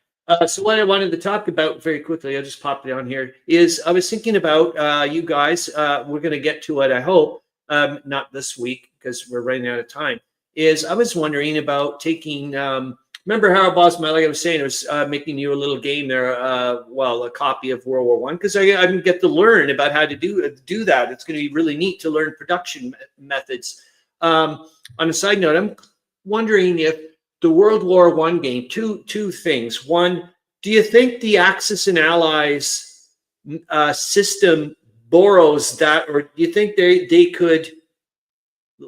So what I wanted to talk about very quickly, I just popped it on here, is I was thinking about you guys. We're going to get to it, I hope, not this week because we're running out of time. is I was wondering about taking, remember Harro Bosma, like I was saying, it was making you a little game there, well, a copy of World War I, because I didn't get to learn about how to do that. It's going to be really neat to learn production methods. On a side note, I'm wondering if the World War I game, two things. One, do you think the Axis and Allies system borrows that, or do you think they could,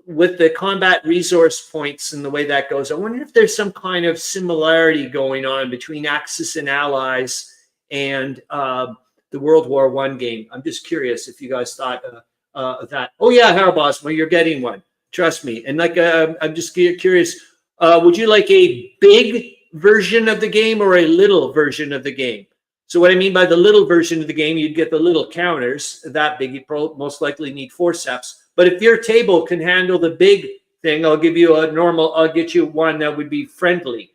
with the combat resource points and the way that goes, I wonder if there's some kind of similarity going on between Axis and Allies and the World War I game. I'm just curious if you guys thought of that. Oh yeah, Harro Bosma, you're getting one. Trust me. And like, I'm just curious, would you like a big version of the game or a little version of the game? So what I mean by the little version of the game, you'd get the little counters that big. You'd most likely need forceps. But if your table can handle the big thing, I'll give you a normal. I'll get you one that would be friendly,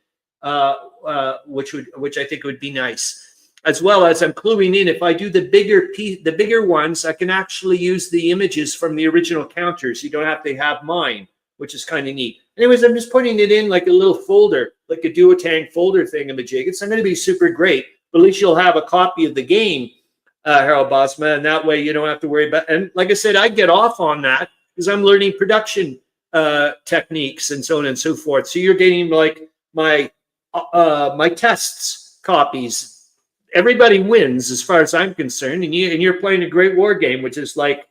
which I think would be nice. As well as I'm cluing in, if I do the bigger ones, I can actually use the images from the original counters. You don't have to have mine, which is kind of neat. Anyways, I'm just putting it in like a little folder, like a duotang folder thingamajig. It's not going to be super great, but at least you'll have a copy of the game, Harro Bosma, and that way you don't have to worry about. And like I said, I get off on that because I'm learning production techniques and so on and so forth. So you're getting like my tests copies. Everybody wins as far as I'm concerned, and you're playing a great war game, which is like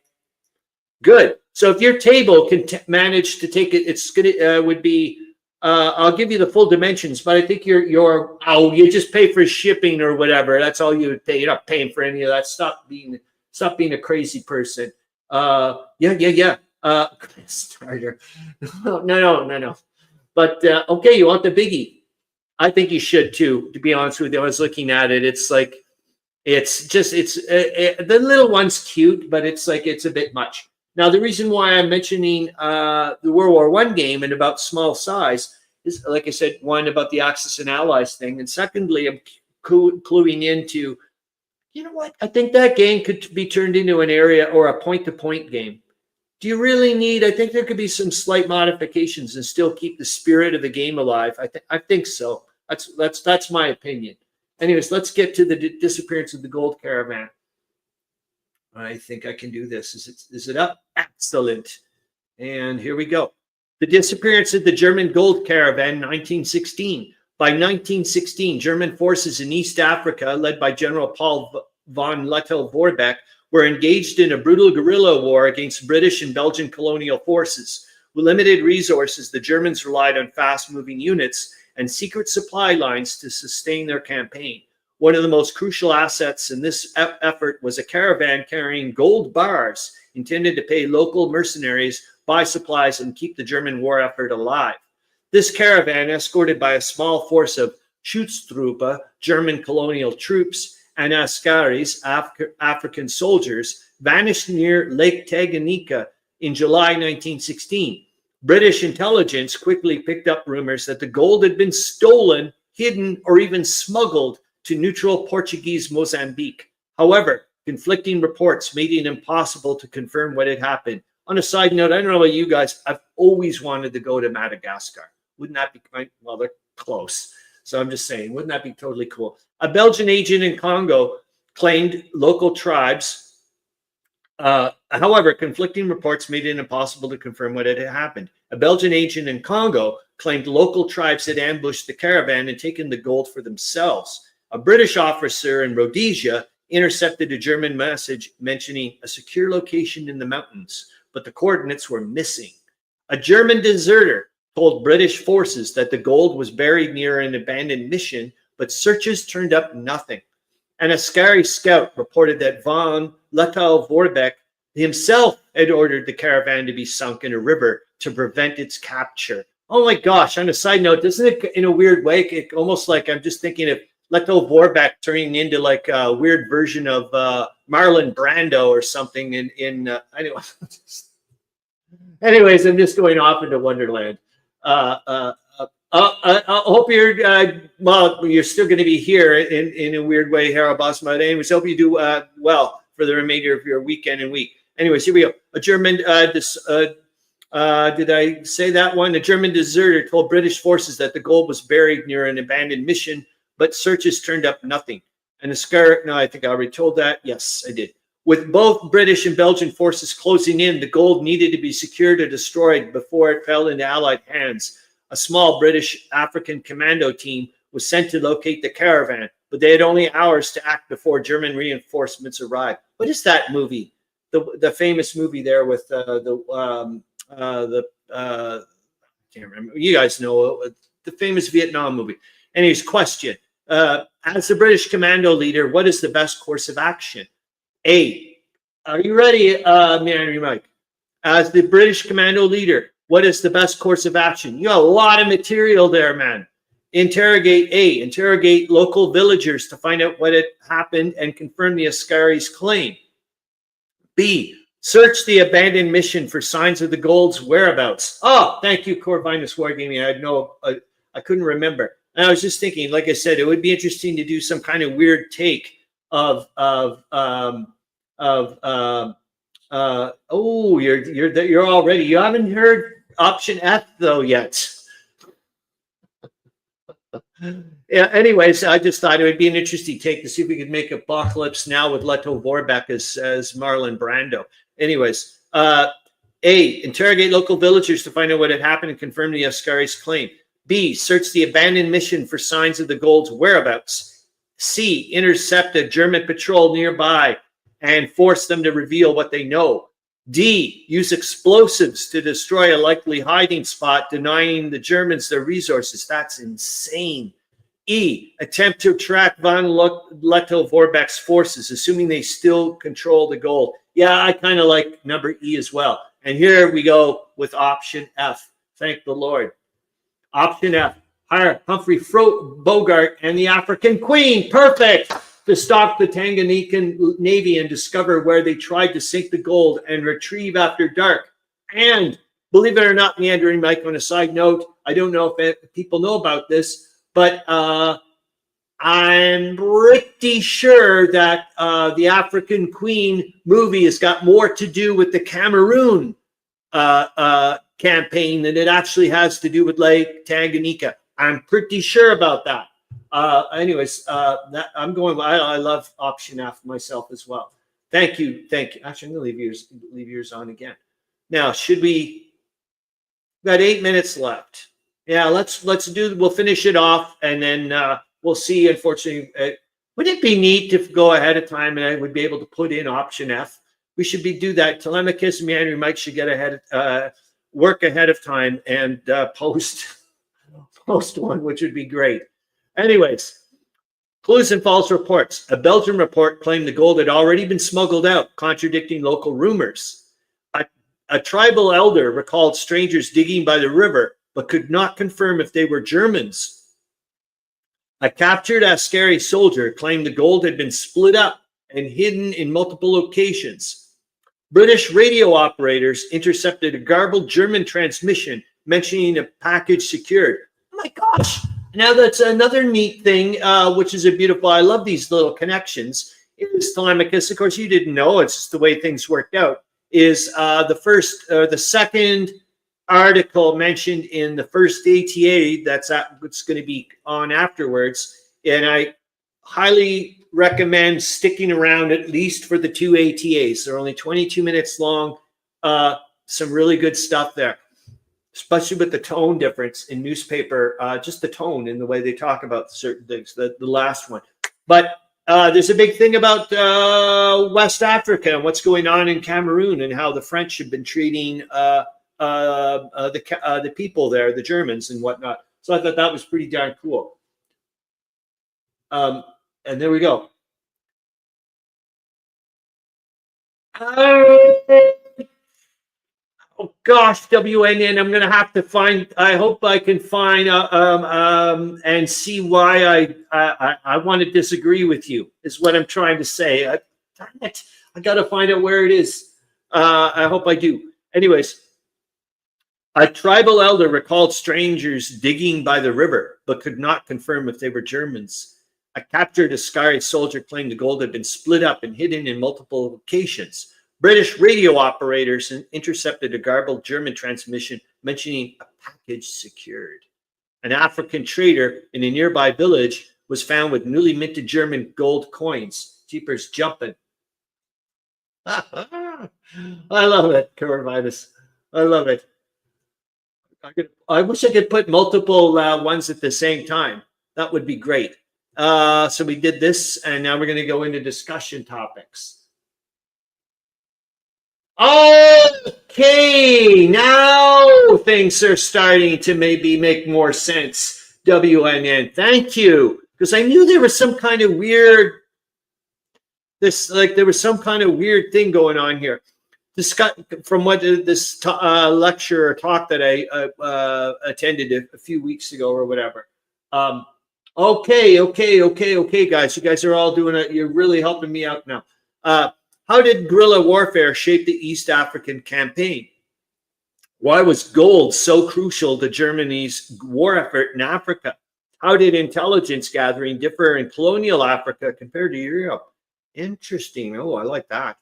good. So if your table can manage to take it, it's gonna would be. I'll give you the full dimensions, but I think you just pay for shipping or whatever. That's all you would pay. You're not paying for any of that. Stop being a crazy person. Yeah. Starter. No. But okay, you want the biggie? I think you should too. To be honest with you, I was looking at it. It's like, the little one's cute, but it's like it's a bit much. Now, the reason why I'm mentioning the World War I game and about small size is, like I said, one, about the Axis and Allies thing. And secondly, I'm cluing into, you know what? I think that game could be turned into an area or a point-to-point game. Do you really need, I think there could be some slight modifications and still keep the spirit of the game alive. I think so. That's my opinion. Anyways, let's get to the disappearance of the gold caravan. I think I can do this. Is it up? Excellent. And here we go. The disappearance of the German gold caravan, 1916. By 1916, German forces in East Africa, led by General Paul von Lettow-Vorbeck, were engaged in a brutal guerrilla war against British and Belgian colonial forces. With limited resources, the Germans relied on fast-moving units and secret supply lines to sustain their campaign. One of the most crucial assets in this effort was a caravan carrying gold bars intended to pay local mercenaries, buy supplies, and keep the German war effort alive. This caravan, escorted by a small force of Schutztruppe, German colonial troops, and Askaris, African soldiers, vanished near Lake Tanganyika in July 1916. British intelligence quickly picked up rumors that the gold had been stolen, hidden, or even smuggled to neutral Portuguese Mozambique. However, conflicting reports made it impossible to confirm what had happened. On a side note, I don't know about you guys, I've always wanted to go to Madagascar. Wouldn't that be, well, they're close. So I'm just saying, wouldn't that be totally cool? A Belgian agent in Congo claimed local tribes. However, conflicting reports made it impossible to confirm what had happened. A Belgian agent in Congo claimed local tribes had ambushed the caravan and taken the gold for themselves. A British officer in Rhodesia intercepted a German message mentioning a secure location in the mountains, but the coordinates were missing. A German deserter told British forces that the gold was buried near an abandoned mission, but searches turned up nothing. An Askari scout reported that von Lettow-Vorbeck himself had ordered the caravan to be sunk in a river to prevent its capture. Oh my gosh, on a side note, doesn't it, in a weird way, it almost like I'm just thinking of Lettow-Vorbeck turning into like a weird version of Marlon Brando or something anyways, I'm just going off into Wonderland. I hope you're still going to be here in a weird way, Harro Bosma. Anyways, hope you do well for the remainder of your weekend and week. Anyways, here we go. A German Did I say that one? A German deserter told British forces that the gold was buried near an abandoned mission, but searches turned up nothing. And the scar, no, I think I already told that. Yes, I did. With both British and Belgian forces closing in, the gold needed to be secured or destroyed before it fell into Allied hands. A small British African commando team was sent to locate the caravan, but they had only hours to act before German reinforcements arrived. What is that movie? The famous movie there with I can't remember. You guys know the famous Vietnam movie. Anyways, question. As the British commando leader, what is the best course of action? A, are you ready, Meandering Mike? As the British commando leader, what is the best course of action? You got a lot of material there, man. Interrogate local villagers to find out what had happened and confirm the Ascari's claim. B, search the abandoned mission for signs of the gold's whereabouts. Oh, thank you, Corvinus Wargaming. I couldn't remember. And I was just thinking, like I said, it would be interesting to do some kind of weird take of you're already, you haven't heard option F though yet. Yeah, anyways, I just thought it would be an interesting take to see if we could make Apocalypse Now with Leto Vorbeck as Marlon Brando. Anyways, A, interrogate local villagers to find out what had happened and confirm the Ascari's claim. B, search the abandoned mission for signs of the gold's whereabouts. C, intercept a German patrol nearby and force them to reveal what they know. D, use explosives to destroy a likely hiding spot, denying the Germans their resources. That's insane. E, attempt to track von Leto Vorbeck's forces, assuming they still control the gold. Yeah, I kind of like number E as well. And here we go with option F. Thank the Lord. Option F, hire Humphrey Bogart and the African Queen. Perfect. To stop the Tanganyikan Navy and discover where they tried to sink the gold and retrieve after dark. And believe it or not, Meandering Mike, on a side note, I don't know if people know about this, but I'm pretty sure that the African Queen movie has got more to do with the Cameroon campaign than it actually has to do with Lake Tanganyika. I'm pretty sure about that. Anyways, I'm going. I love option F myself as well. Thank you. Actually, I'm going to leave yours on again. Now, should we? We've got 8 minutes left. Yeah, let's do. We'll finish it off, and then we'll see. Unfortunately, would it be neat to go ahead of time, and I would be able to put in option F? We should do that. Tolemykus and Meandering Mike should get work ahead of time and post one, which would be great. Anyways, clues and false reports. A Belgian report claimed the gold had already been smuggled out, contradicting local rumors. A tribal elder recalled strangers digging by the river, but could not confirm if they were Germans. A captured Ascari soldier claimed the gold had been split up and hidden in multiple locations. British radio operators intercepted a garbled German transmission mentioning a package secured. Oh my gosh! Now that's another neat thing, which is a beautiful. I love these little connections. Is Tolemykus, of course, you didn't know. It's just the way things worked out. Is the second article mentioned in the first ATA that's going to be on afterwards, and I highly recommend sticking around at least for the 2 ATAs. They're only 22 minutes long. Some really good stuff there, especially with the tone difference in newspaper, just the tone in the way they talk about certain things, the last one. But there's a big thing about West Africa and what's going on in Cameroon and how the French have been treating the people there, the Germans and whatnot. So I thought that was pretty darn cool. And there we go. Oh gosh, WNN, I'm going to have to find, I hope I can find and see why I want to disagree with you, is what I'm trying to say. Darn it, I got to find out where it is. I hope I do. Anyways, a tribal elder recalled strangers digging by the river, but could not confirm if they were Germans. A captured Ascari soldier claimed the gold had been split up and hidden in multiple locations. British radio operators intercepted a garbled German transmission mentioning a package secured. An African trader in a nearby village was found with newly minted German gold coins. Jeepers jumping. I love it, Corvinus. I love it. I wish I could put multiple ones at the same time. That would be great. So we did this, and now we're going to go into discussion topics. Okay, now things are starting to maybe make more sense. WNN, thank you, because I knew there was some kind of weird. There was some kind of weird thing going on here. From what this lecture or talk that I attended a few weeks ago or whatever. Okay, guys. You guys are all doing it. You're really helping me out now. How did guerrilla warfare shape the East African campaign? Why was gold so crucial to Germany's war effort in Africa? How did intelligence gathering differ in colonial Africa compared to Europe? Interesting. Oh, I like that.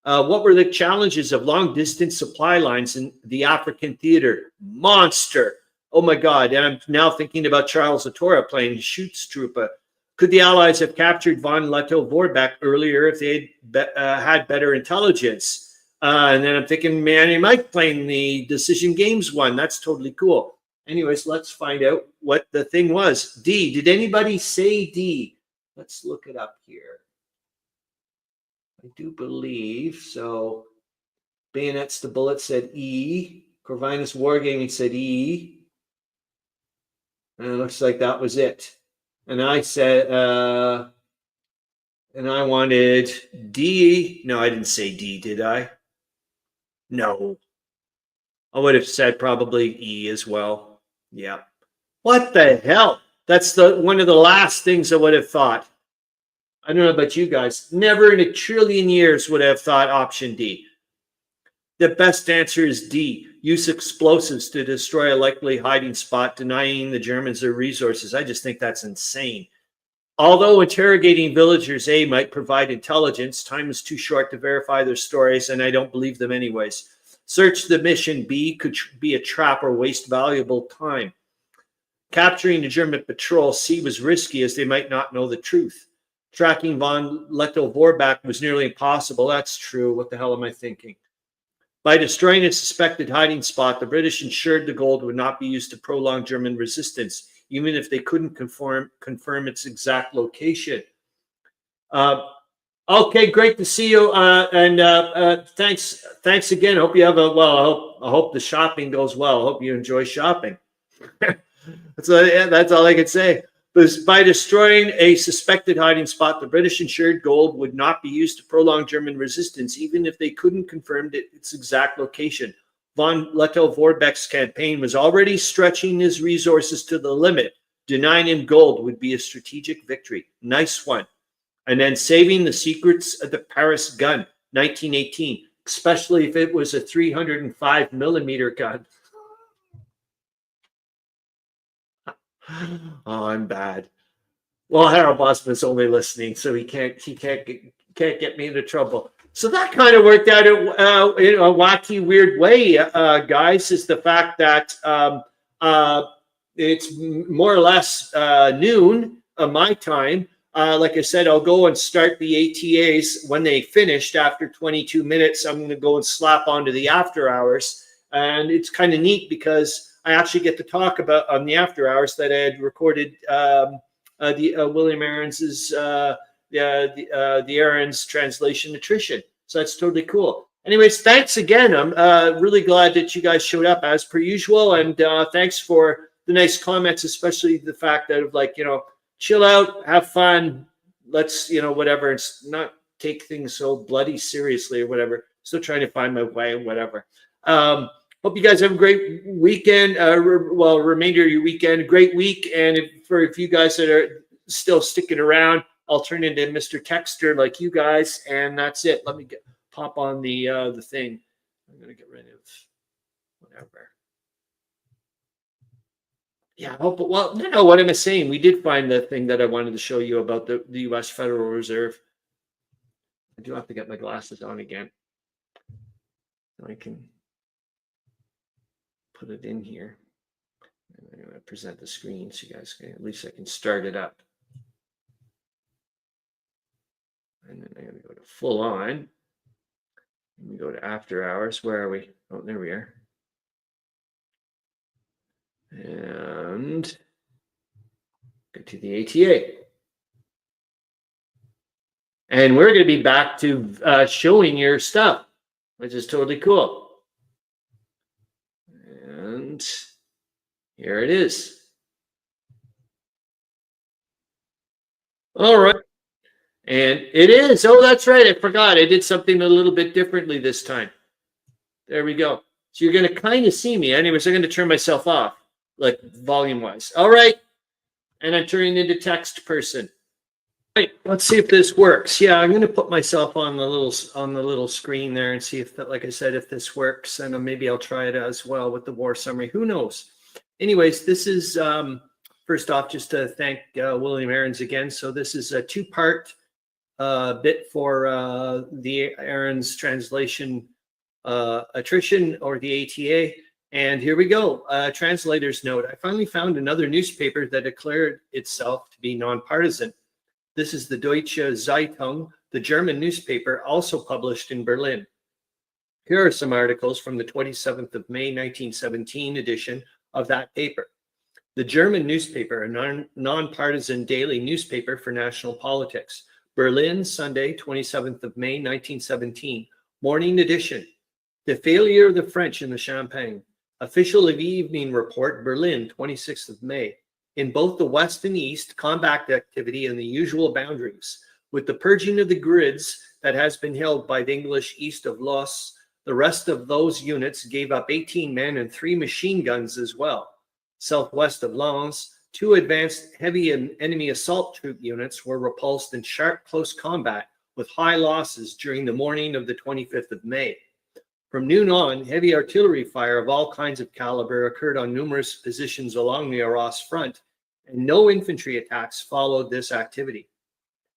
What were the challenges of long-distance supply lines in the African theater? Monster. Oh, my God. And I'm now thinking about Charles Latora playing Schutztruppe. Could the Allies have captured von Lettow-Vorbeck earlier if they had better intelligence? And then I'm thinking Manny Mike playing the Decision Games one. That's totally cool. Anyways, let's find out what the thing was. D. Did anybody say D? Let's look it up here. I do believe so. Bayonets the Bullet said E. Corvinus Wargaming said E. And it looks like that was it. And I said, and I wanted D. No, I didn't say D, did I? No. I would have said probably E as well. Yeah. What the hell? That's one of the last things I would have thought. I don't know about you guys. Never in a trillion years would I have thought option D. The best answer is D. Use explosives to destroy a likely hiding spot, denying the Germans their resources. I just think that's insane. Although interrogating villagers A might provide intelligence, time is too short to verify their stories, and I don't believe them anyways. Search the mission B could be a trap or waste valuable time. Capturing the German patrol C was risky as they might not know the truth. Tracking von Lettow-Vorbeck was nearly impossible. That's true. What the hell am I thinking? By destroying a suspected hiding spot, the British ensured the gold would not be used to prolong German resistance, even if they couldn't confirm its exact location. Okay, great to see you, and thanks again. Hope you have I hope the shopping goes well. I hope you enjoy shopping. That's all I can say. By destroying a suspected hiding spot, the British ensured gold would not be used to prolong German resistance, even if they couldn't confirm its exact location. Von Lettow-Vorbeck's campaign was already stretching his resources to the limit. Denying him gold would be a strategic victory. Nice one. And then saving the secrets of the Paris gun, 1918, especially if it was a 305 millimeter gun. Oh, I'm bad. Well, Harro Bosma's only listening, so he can't get me into trouble. So that kind of worked out in a wacky, weird way, guys. Is the fact that it's more or less noon my time. Like I said, I'll go and start the ATAs when they finished. After 22 minutes, I'm going to go and slap onto the after hours, and it's kind of neat because I actually get to talk about on the after hours that I had recorded William Arends' the Arends translation attrition. So that's totally cool. Anyways, thanks again. I'm really glad that you guys showed up as per usual, and thanks for the nice comments, especially the fact that of chill out, have fun. Let's whatever. It's not take things so bloody seriously or whatever. Still trying to find my way, whatever. Hope you guys have a great weekend. Remainder of your weekend, a great week. And if you guys that are still sticking around, I'll turn into Mr. Texter like you guys, and that's it. Let me pop on the thing. I'm gonna get rid of whatever. Yeah, no. What am I saying? We did find the thing that I wanted to show you about the U.S. Federal Reserve. I do have to get my glasses on again. I can put it in here. I'm going to present the screen so you guys can, at least I can start it up. And then I'm going to go to full on. And we go to after hours. Where are we? Oh, there we are. And get to the ATA. And we're going to be back to showing your stuff, which is totally cool. And here it is. All right. And it is. Oh, that's right. I forgot. I did something a little bit differently this time. There we go. So you're going to kind of see me. Anyways, I'm going to turn myself off, like volume-wise. All right. And I'm turning into text person. All right. Let's see if this works. Yeah, I'm going to put myself on the little screen there and see if, like I said, if this works. And maybe I'll try it as well with the war summary. Who knows? Anyways, this is first off just to thank William Arends again. So this is a two-part bit for the Arends translation attrition, or the ATA. And here we go. Translator's note. I finally found another newspaper that declared itself to be nonpartisan. This is the Deutsche Zeitung, the German newspaper, also published in Berlin. Here are some articles from the 27th of May, 1917 edition of that paper. The German newspaper, a nonpartisan daily newspaper for national politics. Berlin, Sunday, 27th of May, 1917. Morning edition. The failure of the French in the Champagne. Official evening report, Berlin, 26th of May. In both the West and East, combat activity in the usual boundaries. With the purging of the grids that has been held by the English east of Loos, the rest of those units gave up 18 men and 3 machine guns as well. Southwest of Lens, 2 advanced heavy and enemy assault troop units were repulsed in sharp close combat with high losses during the morning of the 25th of May. From noon on, heavy artillery fire of all kinds of caliber occurred on numerous positions along the Arras front, and no infantry attacks followed this activity.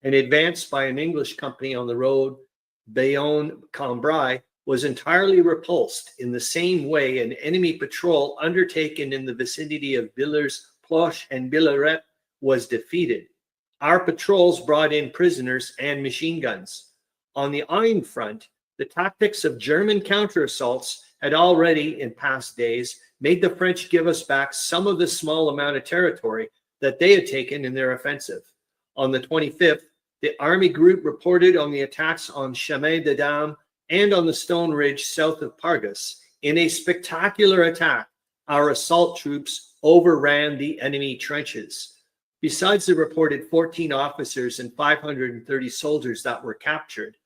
An advance by an English company on the road Bayonne-Cambrai was entirely repulsed. In the same way, an enemy patrol undertaken in the vicinity of Villers-Ploche and Billeret was defeated. Our patrols brought in prisoners and machine guns. On the Aisne front, the tactics of German counter-assaults had already, in past days, made the French give us back some of the small amount of territory that they had taken in their offensive. On the 25th, the army group reported on the attacks on Chemin des Dames and on the Stone Ridge south of Pargas. In a spectacular attack, our assault troops overran the enemy trenches. Besides the reported 14 officers and 530 soldiers that were captured,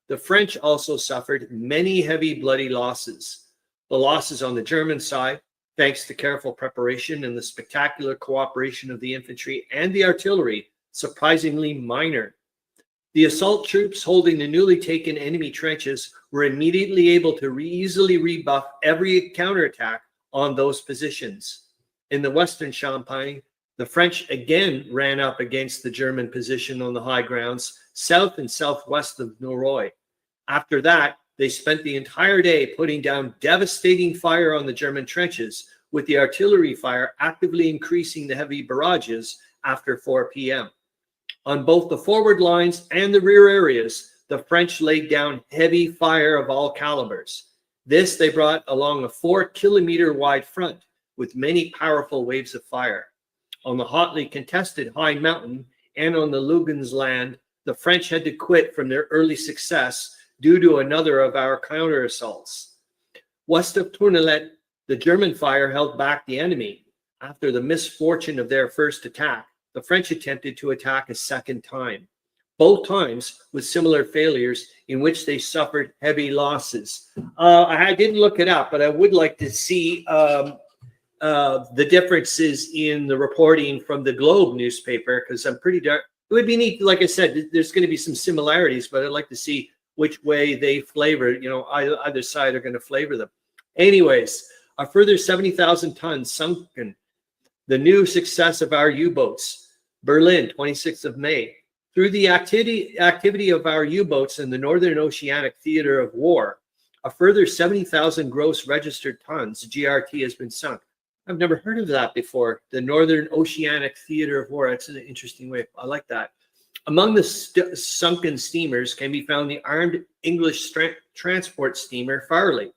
the French also suffered many heavy bloody losses. The losses on the German side, thanks to careful preparation and the spectacular cooperation of the infantry and the artillery, surprisingly minor. The assault troops holding the newly taken enemy trenches were immediately able to easily rebuff every counterattack on those positions. In the Western Champagne, the French again ran up against the German position on the high grounds, south and southwest of Norroy. After that, they spent the entire day putting down devastating fire on the German trenches, with the artillery fire actively increasing the heavy barrages after 4 p.m. On both the forward lines and the rear areas, the French laid down heavy fire of all calibers. This they brought along a 4-kilometer wide front with many powerful waves of fire. On the hotly contested high mountain and on the Lugan's land, the French had to quit from their early success due to another of our counter-assaults. West of Tournelet, the German fire held back the enemy. After the misfortune of their first attack, the French attempted to attack a second time, both times with similar failures in which they suffered heavy losses. I didn't look it up, but I would like to see the differences in the reporting from the Globe newspaper, because I'm pretty dark. It would be neat, like I said, there's going to be some similarities, but I'd like to see which way they flavor, either side are going to flavor them. Anyways, a further 70,000 tons sunken. The new success of our U-boats. Berlin, 26th of May. Through the activity of our U-boats in the Northern Oceanic Theater of War, A further 70,000 gross registered tons GRT has been sunk. I've never heard of that before. The Northern Oceanic Theater of War. That's an interesting way. I like that. Among the sunken steamers can be found the armed English transport steamer Farley.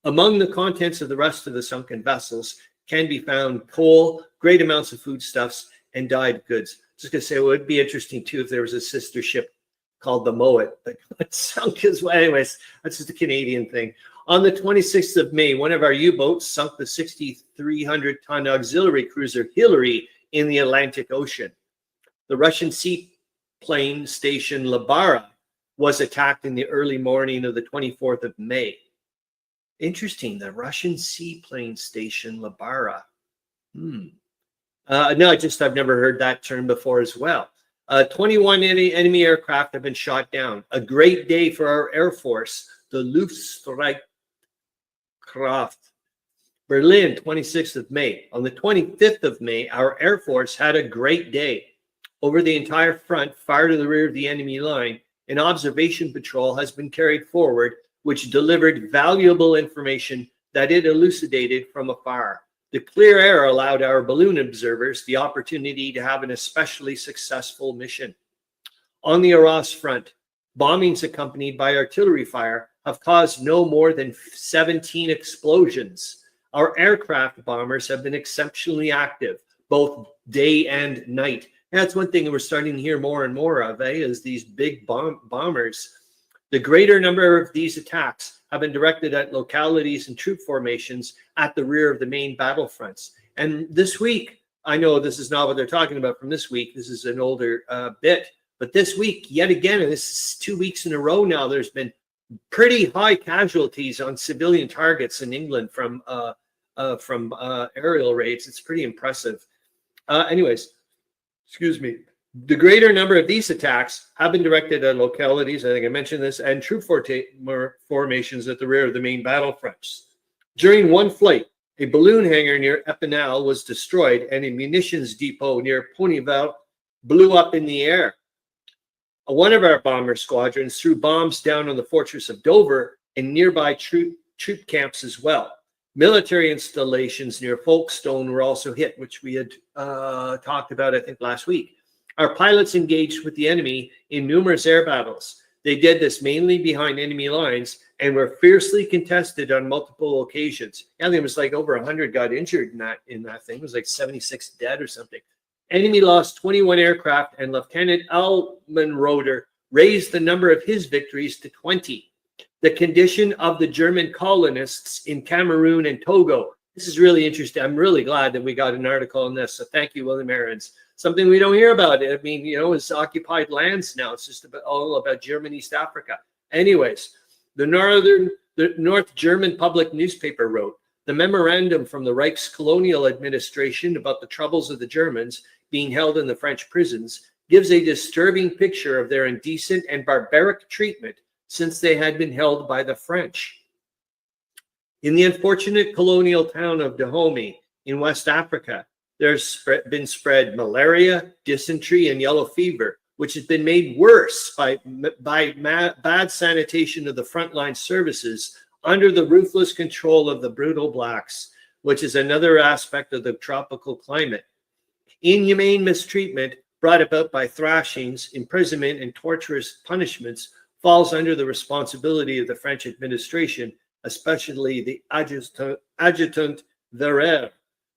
Among the contents of the rest of the sunken vessels can be found coal, great amounts of foodstuffs, and dyed goods. Just going to say, it would be interesting too if there was a sister ship called the Moet that got sunk as well. Anyways, that's just a Canadian thing. On the 26th of May, one of our U-boats sunk the 6,300-ton auxiliary cruiser Hillary in the Atlantic Ocean. The Russian seaplane station Labara was attacked in the early morning of the 24th of May. Interesting, the Russian seaplane station Labara. No, I've never heard that term before as well. 21 enemy aircraft have been shot down. A great day for our Air Force, the Luftstreitkräfte. Berlin, 26th of May. On the 25th of May, our Air Force had a great day. Over the entire front, far to the rear of the enemy line, an observation patrol has been carried forward, which delivered valuable information that it elucidated from afar. The clear air allowed our balloon observers the opportunity to have an especially successful mission. On the Arends front, bombings accompanied by artillery fire have caused no more than 17 explosions. Our aircraft bombers have been exceptionally active, both day and night. And that's one thing that we're starting to hear more and more of, is these big bombers. The greater number of these attacks have been directed at localities and troop formations at the rear of the main battlefronts. And this week, I know this is not what they're talking about from this week. This is an older bit. But this week, yet again, and this is 2 weeks in a row now, there's been pretty high casualties on civilian targets in England from aerial raids. It's pretty impressive. Anyways, excuse me. The greater number of these attacks have been directed at localities, I think I mentioned this, and troop formations at the rear of the main battlefronts. During one flight, a balloon hangar near Epinal was destroyed, and a munitions depot near Ponyville blew up in the air. One of our bomber squadrons threw bombs down on the fortress of Dover and nearby troop camps as well. Military installations near Folkestone were also hit, which we had talked about, I think, last week. Our pilots engaged with the enemy in numerous air battles. They did this mainly behind enemy lines and were fiercely contested on multiple occasions. I think it was like over 100 got injured in that thing. It was like 76 dead or something. Enemy lost 21 aircraft, and Lieutenant Almenroder raised the number of his victories to 20. The condition of the German colonists in Cameroon and Togo. This is really interesting. I'm really glad that we got an article on this. So thank you, William Arends. Something we don't hear about. I mean, it's occupied lands now. It's just all about German, East Africa. Anyways, the North German public newspaper wrote, the memorandum from the Reich's colonial administration about the troubles of the Germans being held in the French prisons gives a disturbing picture of their indecent and barbaric treatment since they had been held by the French. In the unfortunate colonial town of Dahomey in West Africa, there's been spread malaria, dysentery, and yellow fever, which has been made worse by bad sanitation of the frontline services under the ruthless control of the brutal blacks, which is another aspect of the tropical climate. Inhumane mistreatment brought about by thrashings, imprisonment, and torturous punishments falls under the responsibility of the French administration, especially the adjutant Verrier.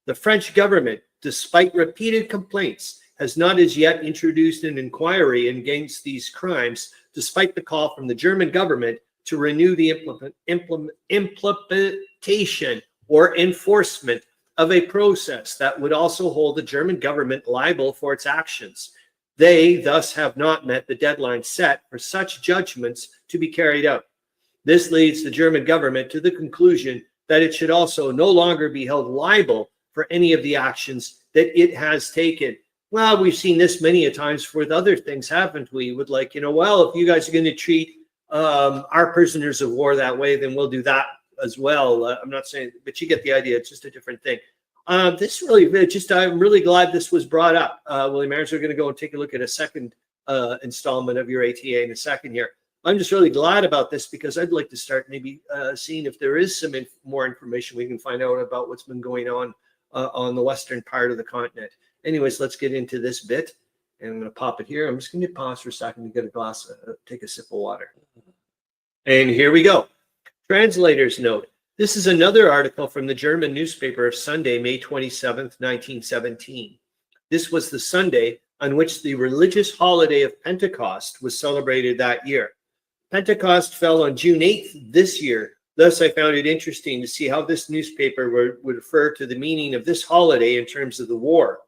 The French government, despite repeated complaints, has not as yet introduced an inquiry against these crimes, despite the call from the German government to renew the implementation or enforcement of a process that would also hold the German government liable for its actions. They thus have not met the deadline set for such judgments to be carried out. This leads the German government to the conclusion that it should also no longer be held liable for any of the actions that it has taken. Well, we've seen this many a times with other things, haven't we? With like, well, if you guys are going to treat our prisoners of war that way, then we'll do that as well. I'm not saying, but you get the idea. It's just a different thing. This really, I'm really glad this was brought up. William Arends, we're going to go and take a look at a second installment of your ATA in a second here. I'm just really glad about this because I'd like to start maybe seeing if there is some more information we can find out about what's been going on the western part of the continent. Anyways, let's get into this bit. And I'm going to pop it here. I'm just going to pause for a second to get a glass, take a sip of water. And here we go. Translator's note. This is another article from the German newspaper of Sunday, May 27th, 1917. This was the Sunday on which the religious holiday of Pentecost was celebrated that year. Pentecost fell on June 8th this year. Thus, I found it interesting to see how this newspaper would refer to the meaning of this holiday in terms of the war.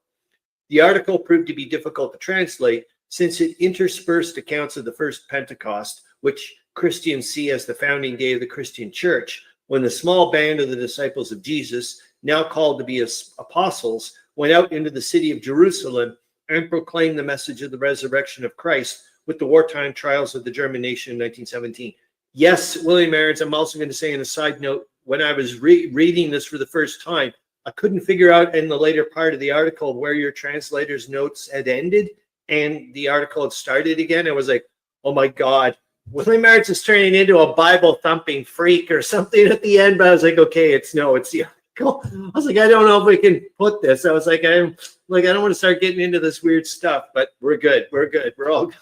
The article proved to be difficult to translate since it interspersed accounts of the first Pentecost, which Christians see as the founding day of the Christian church, when the small band of the disciples of Jesus, now called to be apostles, went out into the city of Jerusalem and proclaimed the message of the resurrection of Christ with the wartime trials of the German nation in 1917. Yes, William Arends, I'm also going to say in a side note, when I was reading this for the first time, I couldn't figure out in the later part of the article where your translator's notes had ended and the article had started again. I was like, oh my God, William Arends is turning into a Bible thumping freak or something at the end. But I was like, okay, it's the article. I was like, I don't know if we can put this. I was like, I don't want to start getting into this weird stuff, but we're good. We're all good.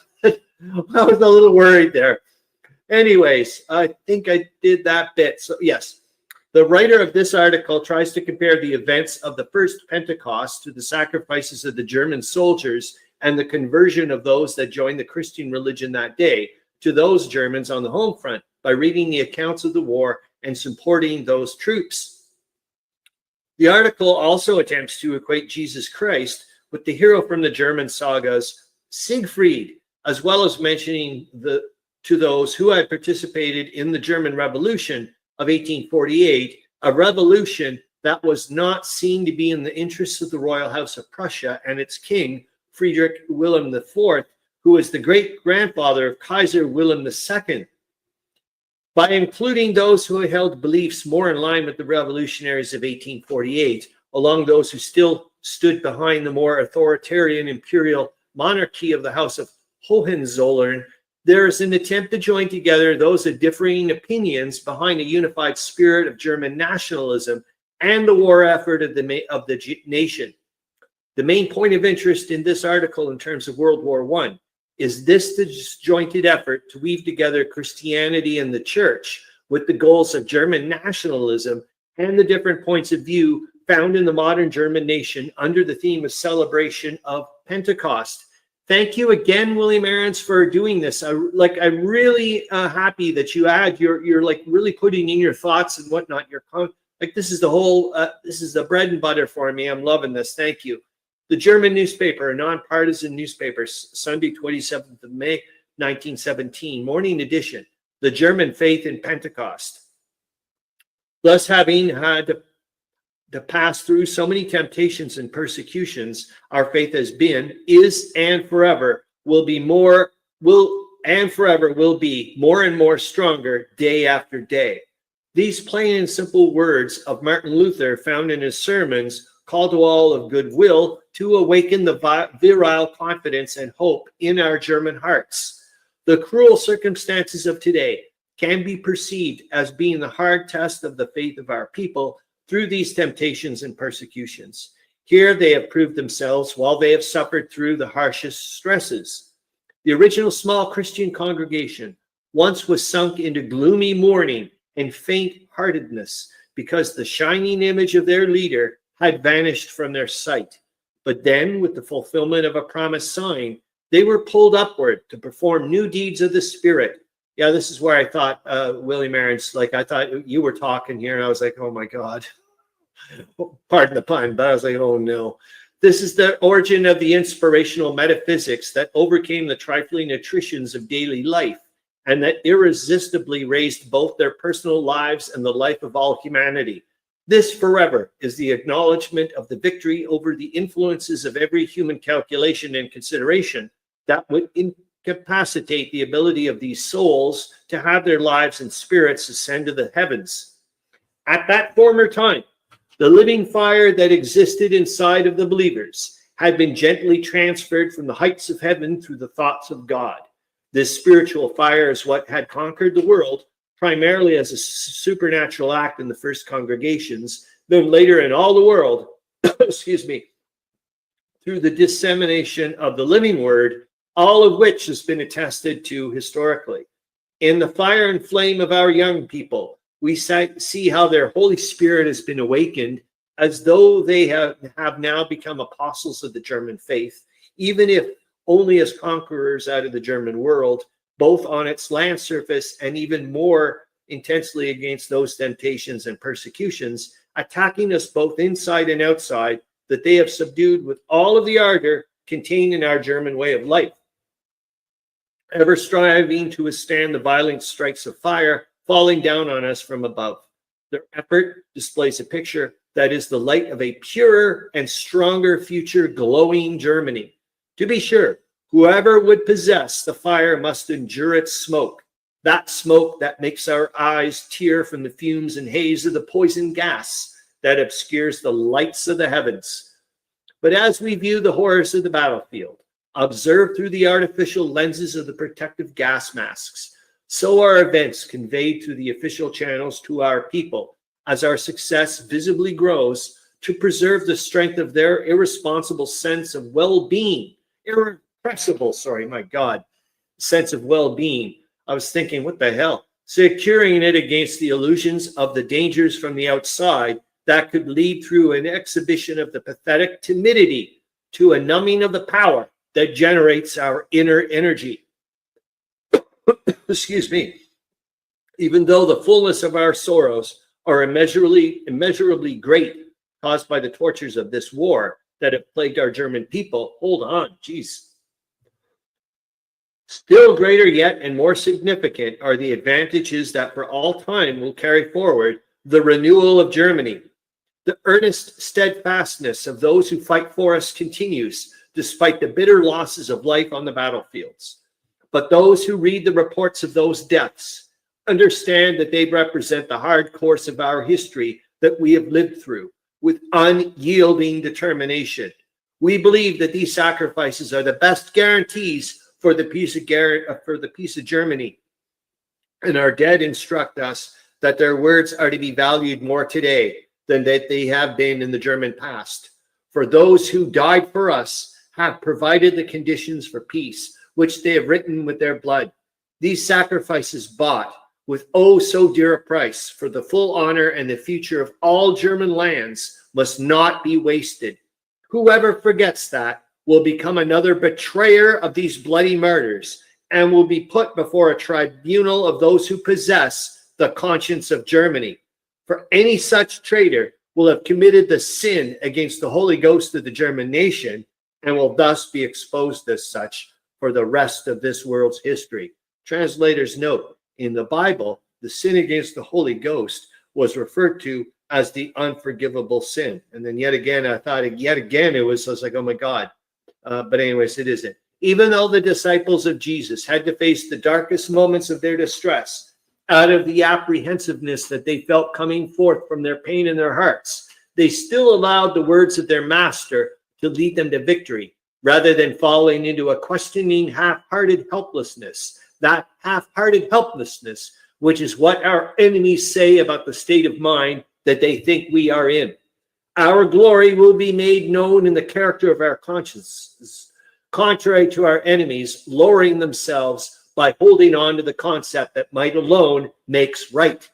I was a little worried there. Anyways, I think I did that bit. So yes. The writer of this article tries to compare the events of the first Pentecost to the sacrifices of the German soldiers and the conversion of those that joined the Christian religion that day to those Germans on the home front by reading the accounts of the war and supporting those troops. The article also attempts to equate Jesus Christ with the hero from the German sagas, Siegfried, as well as mentioning to those who had participated in the German Revolution of 1848, a revolution that was not seen to be in the interests of the royal house of Prussia and its king, Friedrich Wilhelm IV, who was the great-grandfather of Kaiser Wilhelm II. By including those who held beliefs more in line with the revolutionaries of 1848, along those who still stood behind the more authoritarian imperial monarchy of the House of Hohenzollern, there is an attempt to join together those of differing opinions behind a unified spirit of German nationalism and the war effort of the nation. The main point of interest in this article in terms of World War I is this disjointed effort to weave together Christianity and the church with the goals of German nationalism and the different points of view found in the modern German nation under the theme of celebration of Pentecost. Thank you again, William Arends, for doing this. I'm really happy that you're like really putting in your thoughts and whatnot. This is the bread and butter for me. I'm loving this. Thank you. The German newspaper, a nonpartisan newspaper, Sunday, 27th of May, 1917, morning edition. The German faith in Pentecost. Thus, having had to pass through so many temptations and persecutions, our faith has been, is, and forever will be more and more stronger day after day. These plain and simple words of Martin Luther, found in his sermons, call to all of goodwill to awaken the virile confidence and hope in our German hearts. The cruel circumstances of today can be perceived as being the hard test of the faith of our people through these temptations and persecutions. Here they have proved themselves while they have suffered through the harshest stresses. The original small Christian congregation once was sunk into gloomy mourning and faint-heartedness because the shining image of their leader had vanished from their sight. But then, with the fulfillment of a promised sign, they were pulled upward to perform new deeds of the Spirit. Yeah, this is where I thought, William Arends, I thought you were talking here, and I was like, oh my God. Pardon the pun, but I was like, oh no. This is the origin of the inspirational metaphysics that overcame the trifling attritions of daily life and that irresistibly raised both their personal lives and the life of all humanity. This forever is the acknowledgement of the victory over the influences of every human calculation and consideration that would incapacitate the ability of these souls to have their lives and spirits ascend to the heavens. At that former time, the living fire that existed inside of the believers had been gently transferred from the heights of heaven through the thoughts of God. This spiritual fire is what had conquered the world, primarily as a supernatural act in the first congregations, then later in all the world, excuse me, through the dissemination of the living word, all of which has been attested to historically. In the fire and flame of our young people, we see how their Holy Spirit has been awakened, as though they have now become apostles of the German faith, even if only as conquerors out of the German world, both on its land surface and even more intensely against those temptations and persecutions, attacking us both inside and outside, that they have subdued with all of the ardor contained in our German way of life, ever striving to withstand the violent strikes of fire falling down on us from above. Their effort displays a picture that is the light of a purer and stronger future glowing Germany. To be sure, whoever would possess the fire must endure its smoke, that smoke that makes our eyes tear from the fumes and haze of the poison gas that obscures the lights of the heavens. But as we view the horrors of the battlefield, observed through the artificial lenses of the protective gas masks, so are events conveyed through the official channels to our people, as our success visibly grows, to preserve the strength of their irresponsible sense of well-being, sense of well-being. I was thinking, what the hell? Securing it against the illusions of the dangers from the outside that could lead through an exhibition of the pathetic timidity to a numbing of the power that generates our inner energy. Excuse me. Even though the fullness of our sorrows are immeasurably great, caused by the tortures of this war that have plagued our German people, hold on, geez. Still greater yet and more significant are the advantages that for all time will carry forward the renewal of Germany. The earnest steadfastness of those who fight for us continues, despite the bitter losses of life on the battlefields. But those who read the reports of those deaths understand that they represent the hard course of our history that we have lived through with unyielding determination. We believe that these sacrifices are the best guarantees for the peace of Germany, and our dead instruct us that their words are to be valued more today than that they have been in the German past. For those who died for us have provided the conditions for peace, which they have written with their blood. These sacrifices bought with oh so dear a price for the full honor and the future of all German lands must not be wasted. Whoever forgets that will become another betrayer of these bloody murders and will be put before a tribunal of those who possess the conscience of Germany. For any such traitor will have committed the sin against the Holy Ghost of the German nation and will thus be exposed as such for the rest of this world's history. Translators note, in the Bible, the sin against the Holy Ghost was referred to as the unforgivable sin. And then yet again, I was like, oh my God. But anyways, it isn't. Even though the disciples of Jesus had to face the darkest moments of their distress, out of the apprehensiveness that they felt coming forth from their pain in their hearts, they still allowed the words of their master to lead them to victory, rather than falling into a questioning, half-hearted helplessness. That half-hearted helplessness, which is what our enemies say about the state of mind that they think we are in. Our glory will be made known in the character of our consciences, contrary to our enemies lowering themselves by holding on to the concept that might alone makes right.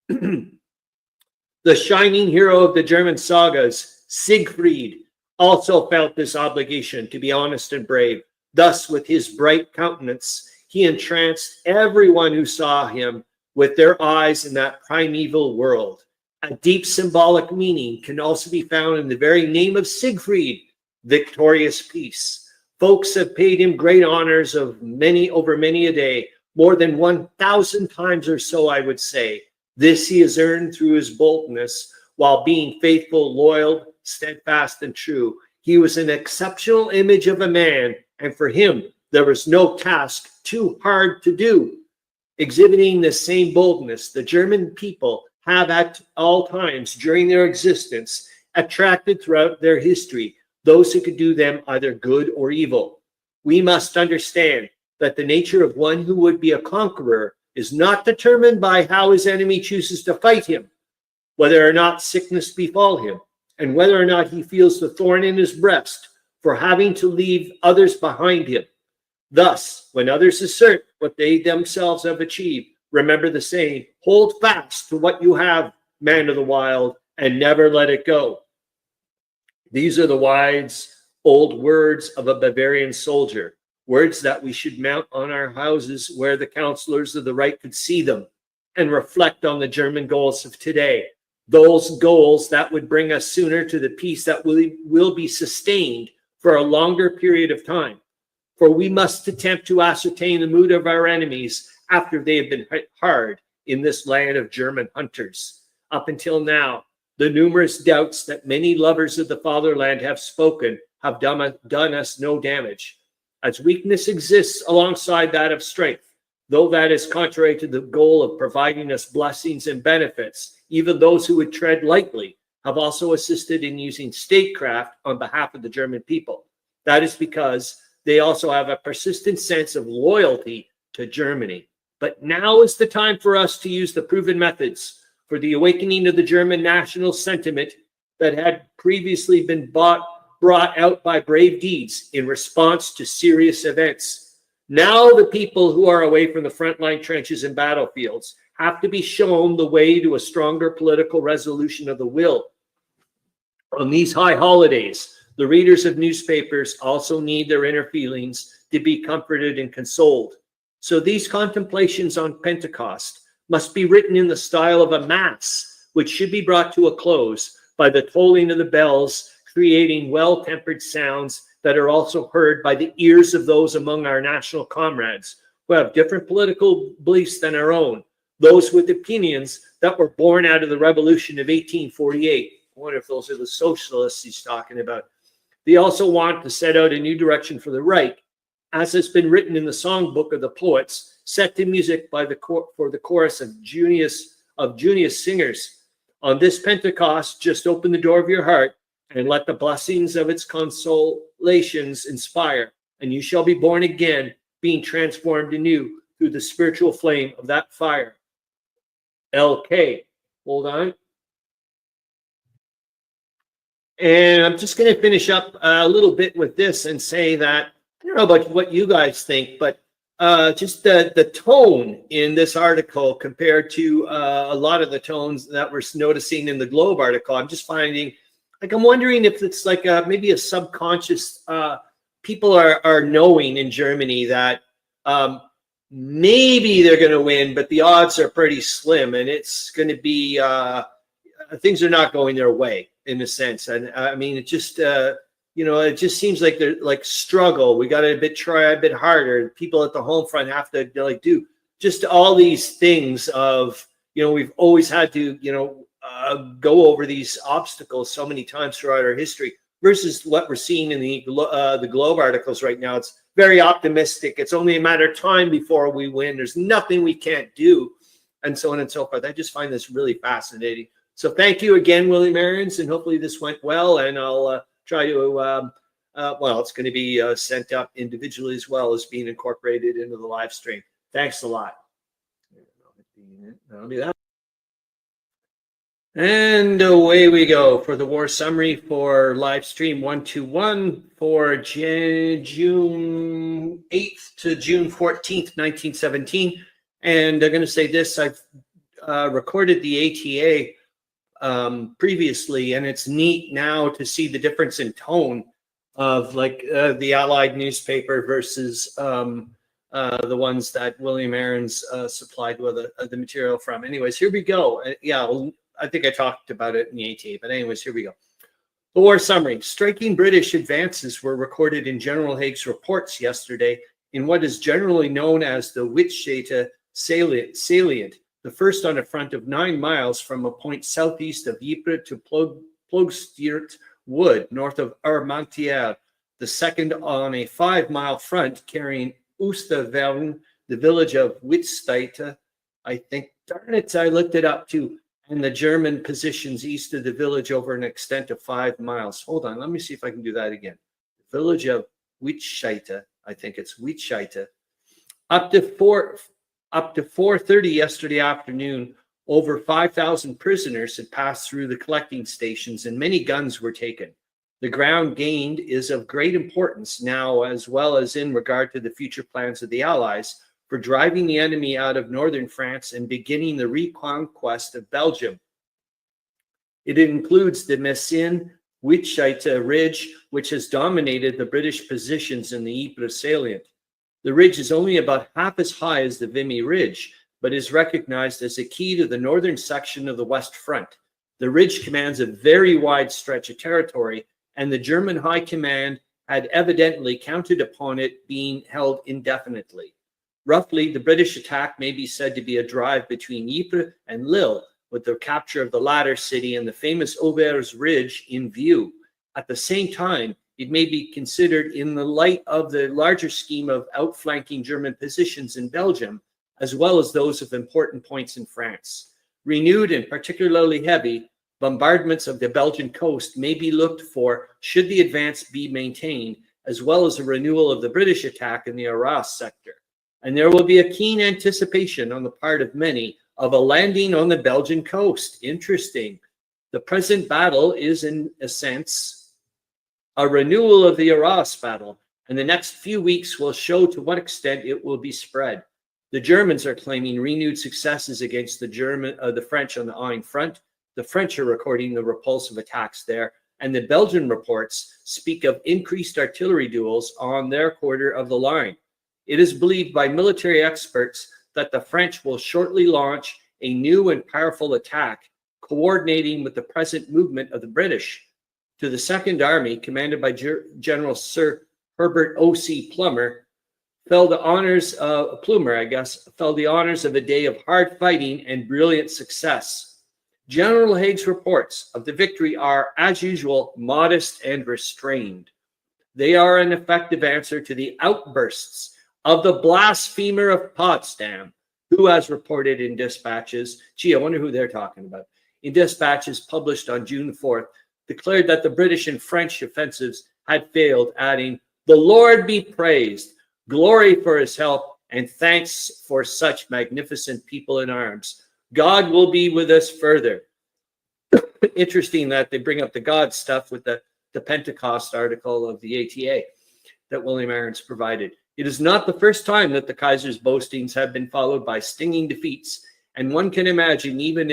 The shining hero of the German sagas, Siegfried, also felt this obligation to be honest and brave. Thus, with his bright countenance, he entranced everyone who saw him with their eyes in that primeval world. A deep symbolic meaning can also be found in the very name of Siegfried, victorious peace. Folks have paid him great honors over many a day, more than 1,000 times or so, I would say. This he has earned through his boldness, while being faithful, loyal, steadfast, and true. He was an exceptional image of a man, and for him, there was no task too hard to do. Exhibiting the same boldness, the German people have at all times during their existence attracted throughout their history those who could do them either good or evil. We must understand that the nature of one who would be a conqueror is not determined by how his enemy chooses to fight him, whether or not sickness befall him, and whether or not he feels the thorn in his breast for having to leave others behind him. Thus, when others assert what they themselves have achieved, remember the saying, hold fast to what you have, man of the wild, and never let it go. These are the wise old words of a Bavarian soldier, words that we should mount on our houses where the counselors of the right could see them and reflect on the German goals of today, those goals that would bring us sooner to the peace that will be sustained for a longer period of time. For we must attempt to ascertain the mood of our enemies after they have been hit hard in this land of German hunters. Up until now, the numerous doubts that many lovers of the fatherland have spoken have done us no damage. As weakness exists alongside that of strength, though that is contrary to the goal of providing us blessings and benefits, even those who would tread lightly have also assisted in using statecraft on behalf of the German people. That is because they also have a persistent sense of loyalty to Germany. But now is the time for us to use the proven methods for the awakening of the German national sentiment that had previously been brought out by brave deeds in response to serious events. Now the people who are away from the frontline trenches and battlefields have to be shown the way to a stronger political resolution of the will. On these high holidays, the readers of newspapers also need their inner feelings to be comforted and consoled. So these contemplations on Pentecost must be written in the style of a mass, which should be brought to a close by the tolling of the bells, creating well-tempered sounds that are also heard by the ears of those among our national comrades who have different political beliefs than our own, those with opinions that were born out of the revolution of 1848. I wonder if those are the socialists he's talking about. They also want to set out a new direction for the Reich, as has been written in the songbook of the poets, set to music by for the chorus of Junius singers. On this Pentecost, just open the door of your heart and let the blessings of its consolations inspire, and you shall be born again, being transformed anew through the spiritual flame of that fire. LK. Hold on. And I'm just going to finish up a little bit with this and say that, I don't know about what you guys think, but just the tone in this article compared to a lot of the tones that we're noticing in the Globe article, I'm just finding, like, I'm wondering if it's like maybe a subconscious, people are knowing in Germany that maybe they're going to win, but the odds are pretty slim, and it's going to be, things are not going their way in a sense. And I mean, it just, it just seems like they're like struggle. We got to try a bit harder. People at the home front have to do just all these things of, we've always had to, go over these obstacles so many times throughout our history versus what we're seeing in the Globe articles right now. It's very optimistic. It's only a matter of time before we win. There's nothing we can't do, and so on and so forth. I just find this really fascinating. So thank you again, William Arends, and hopefully this went well, and I'll try to, it's going to be sent up individually as well as being incorporated into the live stream. Thanks a lot. That'll be that. And away we go for the war summary for live stream 121 for June 8th to June 14th, 1917. And I'm going to say this, I've recorded the ATA previously, and it's neat now to see the difference in tone of the Allied newspaper versus the ones that William Arends supplied with the material from. Anyways, here we go. I think I talked about it in the ATA, but anyways, here we go. The war summary. Striking British advances were recorded in General Haig's reports yesterday in what is generally known as the Wittscheite salient, the first on a front of 9 miles from a point southeast of Ypres to Ploegsteert Wood, north of Armentières, the second on a 5-mile front carrying Oostervelden, the village of Wittscheite. I think, darn it, I looked it up too. And the German positions east of the village over an extent of 5 miles. Hold on, let me see if I can do that again. The village of Wittscheite, I think it's Wittscheite, Up to 4:30 yesterday afternoon, over 5,000 prisoners had passed through the collecting stations and many guns were taken. The ground gained is of great importance now, as well as in regard to the future plans of the Allies for driving the enemy out of northern France and beginning the reconquest of Belgium. It includes the Messines-Wittscheite Ridge, which has dominated the British positions in the Ypres salient. The ridge is only about half as high as the Vimy Ridge, but is recognized as a key to the northern section of the West Front. The ridge commands a very wide stretch of territory, and the German High Command had evidently counted upon it being held indefinitely. Roughly, the British attack may be said to be a drive between Ypres and Lille, with the capture of the latter city and the famous Auvers Ridge in view. At the same time, it may be considered in the light of the larger scheme of outflanking German positions in Belgium, as well as those of important points in France. Renewed and particularly heavy bombardments of the Belgian coast may be looked for should the advance be maintained, as well as a renewal of the British attack in the Arras sector. And there will be a keen anticipation on the part of many of a landing on the Belgian coast. Interesting. The present battle is, in a sense, a renewal of the Arras battle, and the next few weeks will show to what extent it will be spread. The Germans are claiming renewed successes against the French on the Aisne front. The French are recording the repulsive attacks there, and the Belgian reports speak of increased artillery duels on their quarter of the line. It is believed by military experts that the French will shortly launch a new and powerful attack, coordinating with the present movement of the British. To the Second Army, commanded by General Sir Herbert O.C. Plumer, fell the honors of a day of hard fighting and brilliant success. General Haig's reports of the victory are, as usual, modest and restrained. They are an effective answer to the outbursts of the blasphemer of Potsdam, who, as reported in dispatches, I wonder who they're talking about, in dispatches published on June 4th, declared that the British and French offensives had failed, adding, "The Lord be praised, glory for his help, and thanks for such magnificent people in arms. God will be with us further." Interesting that they bring up the God stuff with the Pentecost article of the ATA that William Arends provided. It is not the first time that the Kaiser's boastings have been followed by stinging defeats, and one can imagine even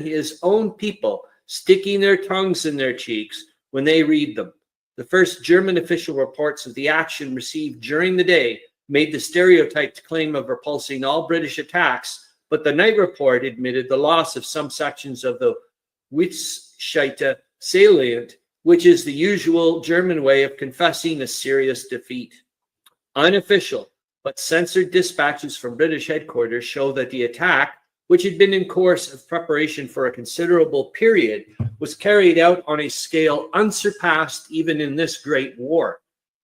his own people sticking their tongues in their cheeks when they read them. The first German official reports of the action received during the day made the stereotyped claim of repulsing all British attacks, but the night report admitted the loss of some sections of the Wittscheite salient, which is the usual German way of confessing a serious defeat. Unofficial but censored dispatches from British headquarters show that the attack, which had been in course of preparation for a considerable period, was carried out on a scale unsurpassed even in this great war.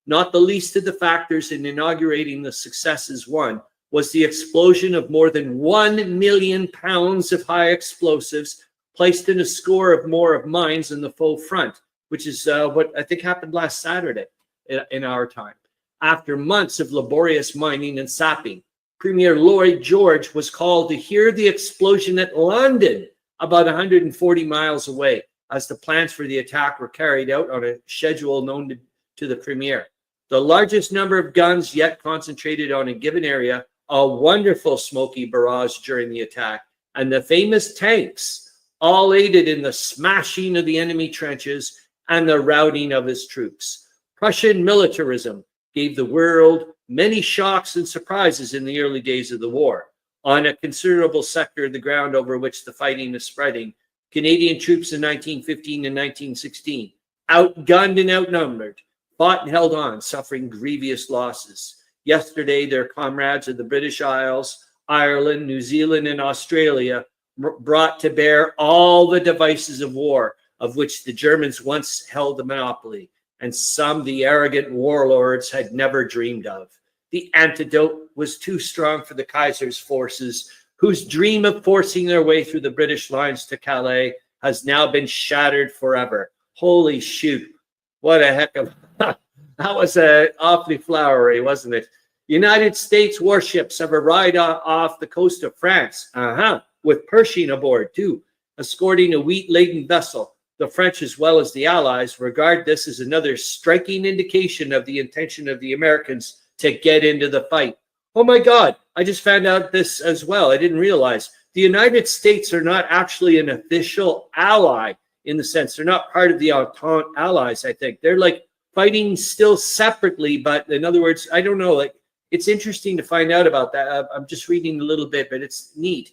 Not the least of the factors in inaugurating the successes won was the explosion of more than 1 million pounds of high explosives placed in a score of more of mines in the faux front, which is what I think happened last Saturday in our time. After months of laborious mining and sapping, Premier Lloyd George was called to hear the explosion at London, about 140 miles away, as the plans for the attack were carried out on a schedule known to the Premier. The largest number of guns yet concentrated on a given area, a wonderful smoky barrage during the attack, and the famous tanks all aided in the smashing of the enemy trenches and the routing of his troops. Prussian militarism gave the world many shocks and surprises in the early days of the war. On a considerable sector of the ground over which the fighting is spreading, Canadian troops in 1915 and 1916, outgunned and outnumbered, fought and held on, suffering grievous losses. Yesterday, their comrades of the British Isles, Ireland, New Zealand, and Australia brought to bear all the devices of war of which the Germans once held the monopoly, and some the arrogant warlords had never dreamed of. The antidote was too strong for the Kaiser's forces, whose dream of forcing their way through the British lines to Calais has now been shattered forever. Holy shoot. What a heck of... that was awfully flowery, wasn't it? United States warships have arrived off the coast of France, with Pershing aboard too, escorting a wheat-laden vessel. The French, as well as the Allies, regard this as another striking indication of the intention of the Americans to get into the fight. Oh my God, I just found out this as well. I didn't realize. The United States are not actually an official ally in the sense. They're not part of the Entente allies, I think. They're like fighting still separately, but in other words, I don't know, like it's interesting to find out about that. I'm just reading a little bit, but it's neat.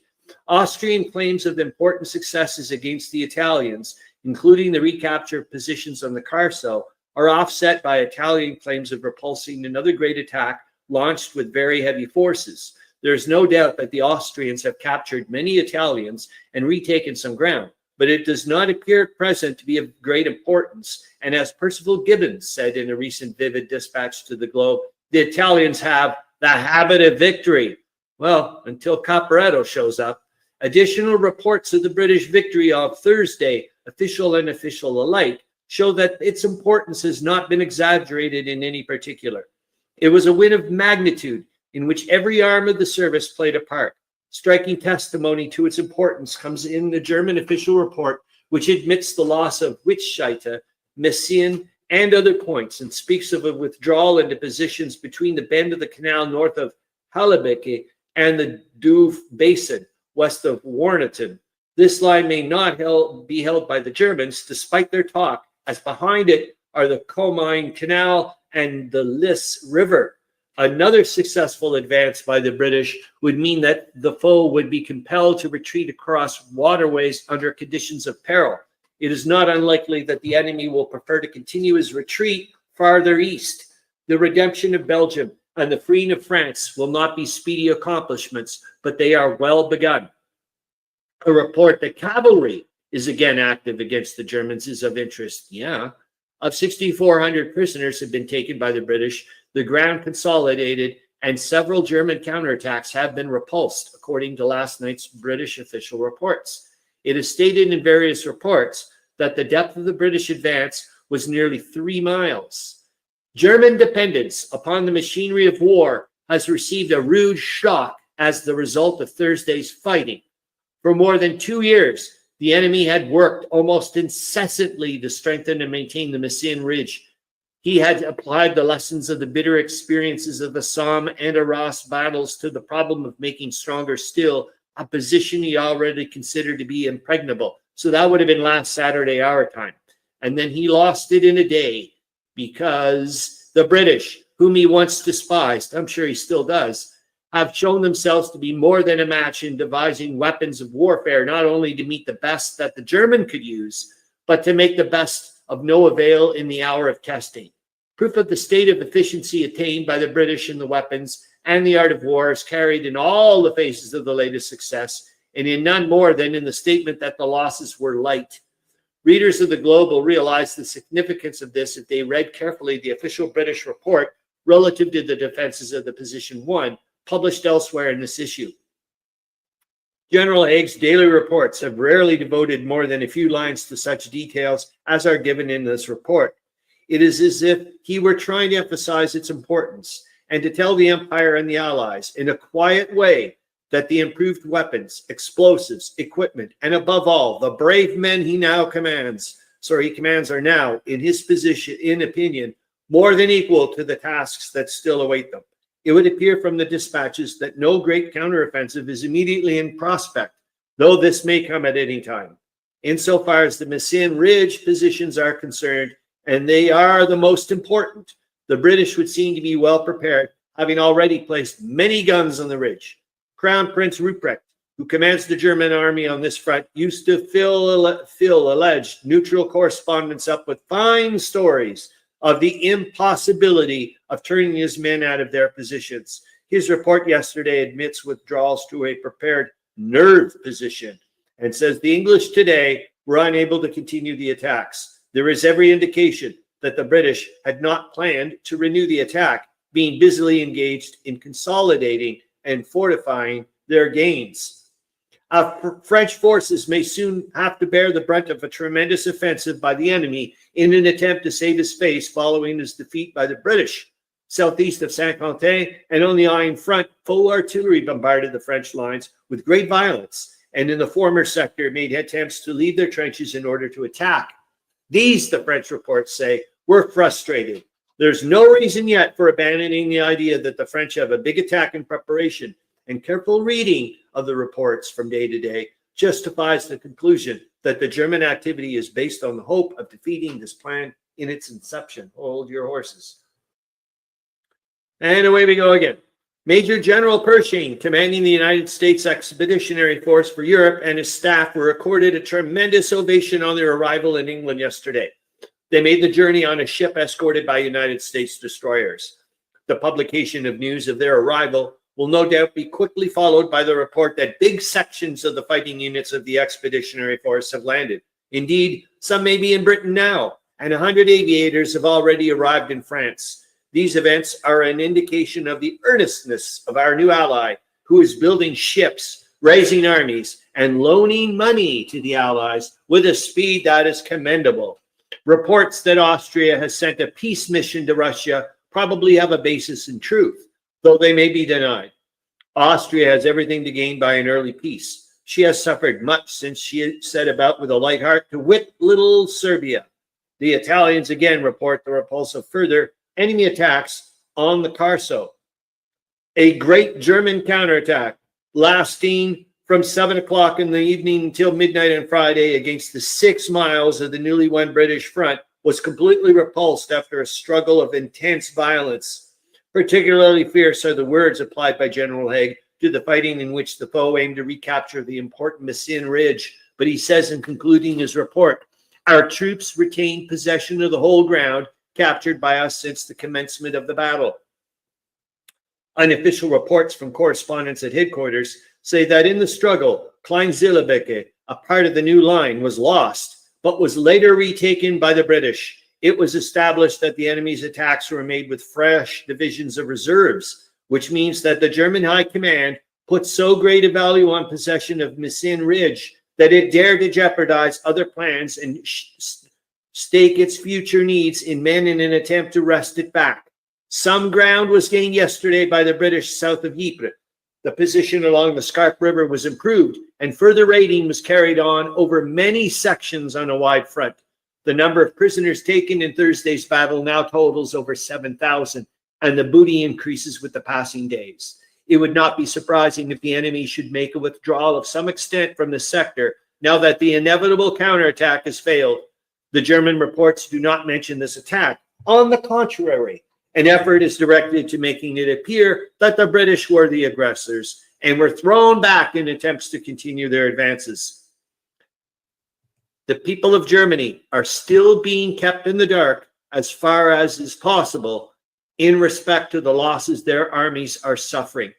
Austrian claims of important successes against the Italians, including the recapture of positions on the Carso, are offset by Italian claims of repulsing another great attack launched with very heavy forces. There is no doubt that the Austrians have captured many Italians and retaken some ground, but it does not appear at present to be of great importance. And as Percival Gibbons said in a recent vivid dispatch to the Globe, the Italians have the habit of victory. Well, until Caporetto shows up. Additional reports of the British victory on Thursday, official and unofficial alike, show that its importance has not been exaggerated in any particular. It was a win of magnitude in which every arm of the service played a part. Striking testimony to its importance comes in the German official report, which admits the loss of Wittscheite, Messines, and other points, and speaks of a withdrawal into positions between the bend of the canal north of Halebeke and the Douve Basin, west of Warneton. This line may not be held by the Germans, despite their talk, as behind it are the Comine Canal and the Lys River. Another successful advance by the British would mean that the foe would be compelled to retreat across waterways under conditions of peril. It is not unlikely that the enemy will prefer to continue his retreat farther east. The redemption of Belgium and the freeing of France will not be speedy accomplishments, but they are well begun. A report that cavalry is again active against the Germans is of interest. Yeah. Of 6,400 prisoners have been taken by the British, the ground consolidated, and several German counterattacks have been repulsed, according to last night's British official reports. It is stated in various reports that the depth of the British advance was nearly 3 miles. German dependence upon the machinery of war has received a rude shock as the result of Thursday's fighting. For more than 2 years, the enemy had worked almost incessantly to strengthen and maintain the Messines Ridge. He had applied the lessons of the bitter experiences of the Somme and Arras battles to the problem of making stronger still a position he already considered to be impregnable. So that would have been last Saturday, our time. And then he lost it in a day because the British, whom he once despised, I'm sure he still does, have shown themselves to be more than a match in devising weapons of warfare, not only to meet the best that the German could use, but to make the best of no avail in the hour of testing. Proof of the state of efficiency attained by the British in the weapons and the art of war is carried in all the phases of the latest success, and in none more than in the statement that the losses were light. Readers of the Globe will realize the significance of this if they read carefully the official British report relative to the defenses of the Position 1, published elsewhere in this issue. General Haig's daily reports have rarely devoted more than a few lines to such details as are given in this report. It is as if he were trying to emphasize its importance and to tell the Empire and the Allies in a quiet way that the improved weapons, explosives, equipment, and above all, the brave men he commands are now, in his position, in opinion, more than equal to the tasks that still await them. It would appear from the dispatches that no great counteroffensive is immediately in prospect, though this may come at any time. Insofar as the Messines Ridge positions are concerned, and they are the most important, the British would seem to be well prepared, having already placed many guns on the ridge. Crown Prince Ruprecht, who commands the German army on this front, used to fill alleged neutral correspondents up with fine stories of the impossibility of turning his men out of their positions. His report yesterday admits withdrawals to a prepared nerve position and says the English today were unable to continue the attacks. There is every indication that the British had not planned to renew the attack, being busily engaged in consolidating and fortifying their gains. French forces may soon have to bear the brunt of a tremendous offensive by the enemy in an attempt to save his face following his defeat by the British. southeast of Saint-Quentin, and on the Aisne front, full artillery bombarded the French lines with great violence, and in the former sector made attempts to leave their trenches in order to attack. These, the French reports say, were frustrated. There's no reason yet for abandoning the idea that the French have a big attack in preparation, and careful reading of the reports from day to day justifies the conclusion that the German activity is based on the hope of defeating this plan in its inception. Hold your horses. And away we go again. Major General Pershing, commanding the United States Expeditionary Force for Europe, and his staff were accorded a tremendous ovation on their arrival in England yesterday. They made the journey on a ship escorted by United States destroyers. The publication of news of their arrival will no doubt be quickly followed by the report that big sections of the fighting units of the Expeditionary Force have landed. Indeed, some may be in Britain now, and 100 aviators have already arrived in France. These events are an indication of the earnestness of our new ally, who is building ships, raising armies, and loaning money to the Allies with a speed that is commendable. Reports that Austria has sent a peace mission to Russia probably have a basis in truth, though they may be denied. Austria has everything to gain by an early peace. She has suffered much since she set about with a light heart to whip little Serbia. The Italians again report the repulse of further enemy attacks on the Carso. A great German counterattack lasting from 7 o'clock in the evening until midnight on Friday against the 6 miles of the newly won British front was completely repulsed after a struggle of intense violence. Particularly fierce are the words applied by General Haig to the fighting in which the foe aimed to recapture the important Messines Ridge. But he says in concluding his report, "Our troops retained possession of the whole ground captured by us since the commencement of the battle." Unofficial reports from correspondents at headquarters say that in the struggle, Klein-Zillebeke, a part of the new line, was lost, but was later retaken by the British. It was established that the enemy's attacks were made with fresh divisions of reserves, which means that the German High Command put so great a value on possession of Messines Ridge that it dared to jeopardize other plans and stake its future needs in men in an attempt to wrest it back. Some ground was gained yesterday by the British south of Ypres. The position along the Scarpe River was improved, and further raiding was carried on over many sections on a wide front. The number of prisoners taken in Thursday's battle now totals over 7,000, and the booty increases with the passing days. It would not be surprising if the enemy should make a withdrawal of some extent from the sector now that the inevitable counterattack has failed. The German reports do not mention this attack. On the contrary, an effort is directed to making it appear that the British were the aggressors and were thrown back in attempts to continue their advances. The people of Germany are still being kept in the dark as far as is possible in respect to the losses their armies are suffering.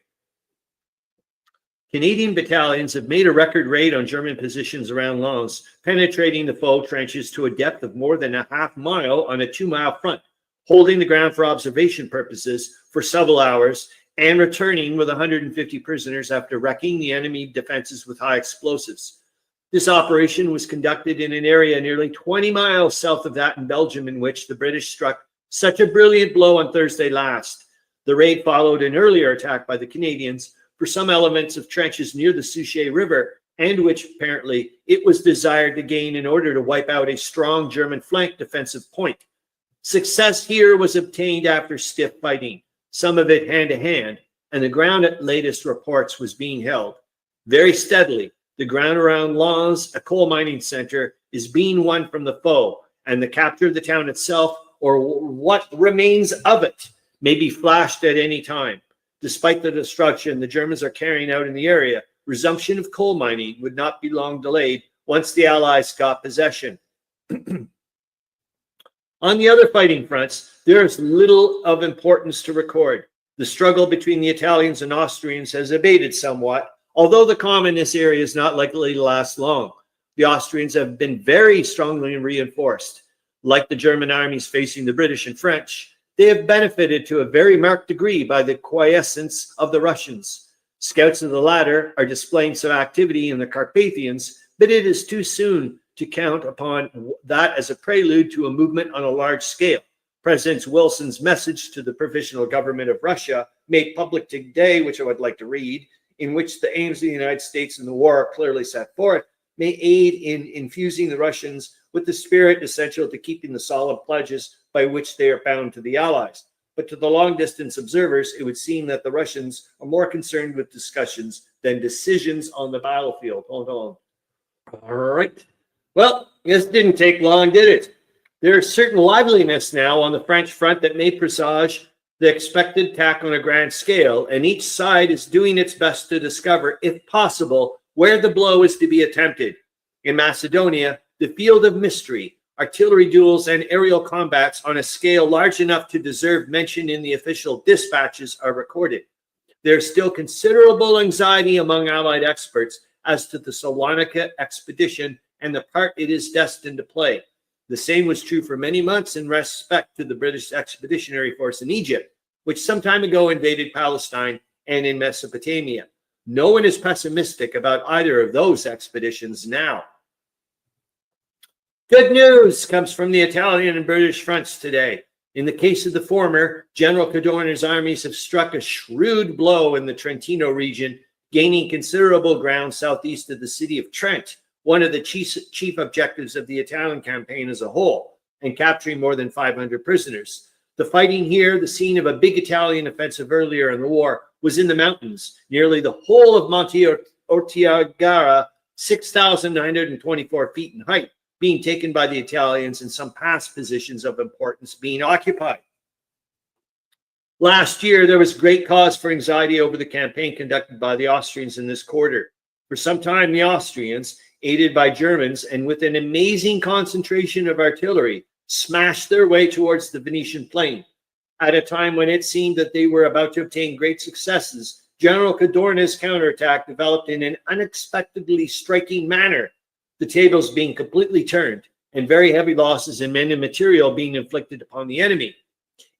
Canadian battalions have made a record raid on German positions around Lens, penetrating the foe trenches to a depth of more than a half mile on a 2-mile front, holding the ground for observation purposes for several hours, and returning with 150 prisoners after wrecking the enemy defenses with high explosives. This operation was conducted in an area nearly 20 miles south of that in Belgium, in which the British struck such a brilliant blow on Thursday last. The raid followed an earlier attack by the Canadians for some elements of trenches near the Souchez River, and which apparently it was desired to gain in order to wipe out a strong German flank defensive point. Success here was obtained after stiff fighting, some of it hand-to-hand, and the ground at latest reports was being held very steadily. The ground around Lens, a coal mining center, is being won from the foe, and the capture of the town itself, or what remains of it, may be flashed at any time. Despite the destruction the Germans are carrying out in the area, resumption of coal mining would not be long delayed once the Allies got possession. On the other fighting fronts, there is little of importance to record. The struggle between the Italians and Austrians has abated somewhat, although the calm in this area is not likely to last long. The Austrians have been very strongly reinforced. Like the German armies facing the British and French, they have benefited to a very marked degree by the quiescence of the Russians. Scouts of the latter are displaying some activity in the Carpathians, but it is too soon to count upon that as a prelude to a movement on a large scale. President Wilson's message to the provisional government of Russia, made public today, which I would like to read, in which the aims of the United States in the war are clearly set forth, may aid in infusing the Russians with the spirit essential to keeping the solemn pledges by which they are bound to the Allies. But to the long-distance observers, it would seem that the Russians are more concerned with discussions than decisions on the battlefield. Hold on. All right. Well, this didn't take long, did it? There is certain liveliness now on the French front that may presage the expected attack on a grand scale, and each side is doing its best to discover, if possible, where the blow is to be attempted. In Macedonia, the field of mystery, artillery duels, and aerial combats on a scale large enough to deserve mention in the official dispatches are recorded. There is still considerable anxiety among Allied experts as to the Salonika expedition and the part it is destined to play. The same was true for many months in respect to the British Expeditionary Force in Egypt, which some time ago invaded Palestine and in Mesopotamia. No one is pessimistic about either of those expeditions now. Good news comes from the Italian and British fronts today. In the case of the former, General Cadorna's armies have struck a shrewd blow in the Trentino region, gaining considerable ground southeast of the city of Trent, one of the chief objectives of the Italian campaign as a whole, and capturing more than 500 prisoners. The fighting here, the scene of a big Italian offensive earlier in the war, was in the mountains. Nearly the whole of Monte Ortiagara, 6,924 feet in height, being taken by the Italians and some past positions of importance being occupied. Last year, there was great cause for anxiety over the campaign conducted by the Austrians in this quarter. For some time, the Austrians, aided by Germans and with an amazing concentration of artillery, smashed their way towards the Venetian plain. At a time when it seemed that they were about to obtain great successes, General Cadorna's counterattack developed in an unexpectedly striking manner, the tables being completely turned and very heavy losses in men and material being inflicted upon the enemy.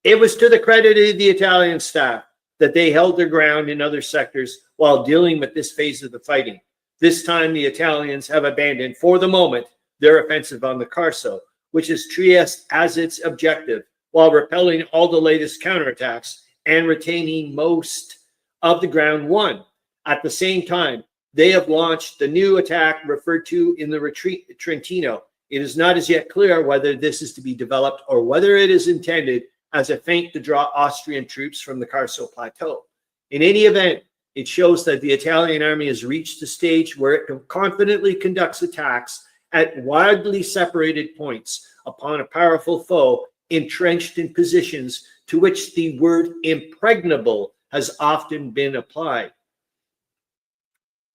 It was to the credit of the Italian staff that they held their ground in other sectors while dealing with this phase of the fighting. This time, the Italians have abandoned, for the moment, their offensive on the Carso, which is Trieste as its objective, while repelling all the latest counterattacks and retaining most of the ground won. At the same time, they have launched the new attack referred to in the retreat at Trentino. It is not as yet clear whether this is to be developed or whether it is intended as a feint to draw Austrian troops from the Carso Plateau. In any event, it shows that the Italian army has reached a stage where it confidently conducts attacks at widely separated points upon a powerful foe entrenched in positions to which the word impregnable has often been applied.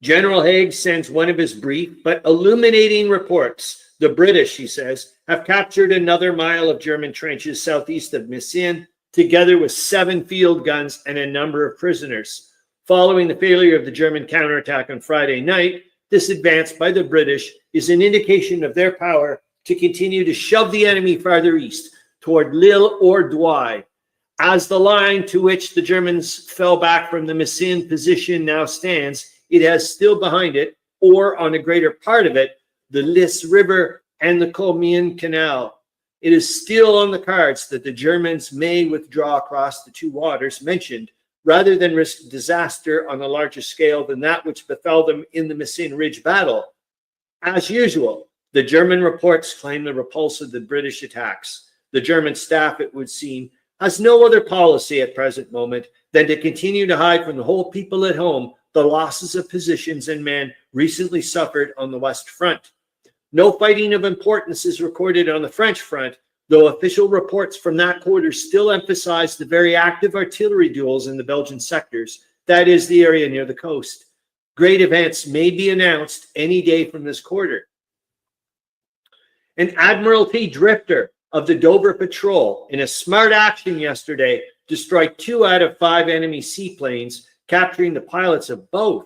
General Haig sends one of his brief but illuminating reports. The British, he says, have captured another mile of German trenches southeast of Messines, together with 7 field guns and a number of prisoners. Following the failure of the German counterattack on Friday night, this advance by the British is an indication of their power to continue to shove the enemy farther east toward Lille or Douai. As the line to which the Germans fell back from the Messines position now stands, it has still behind it, or on a greater part of it, the Lys River and the Colmien Canal. It is still on the cards that the Germans may withdraw across the 2 waters mentioned, rather than risk disaster on a larger scale than that which befell them in the Messines Ridge battle. As usual, the German reports claim the repulse of the British attacks. The German staff, it would seem, has no other policy at present moment than to continue to hide from the whole people at home the losses of positions and men recently suffered on the West Front. No fighting of importance is recorded on the French front, though official reports from that quarter still emphasize the very active artillery duels in the Belgian sectors, that is, the area near the coast. Great events may be announced any day from this quarter. An Admiralty drifter of the Dover Patrol, in a smart action yesterday, destroyed 2 out of 5 enemy seaplanes, capturing the pilots of both.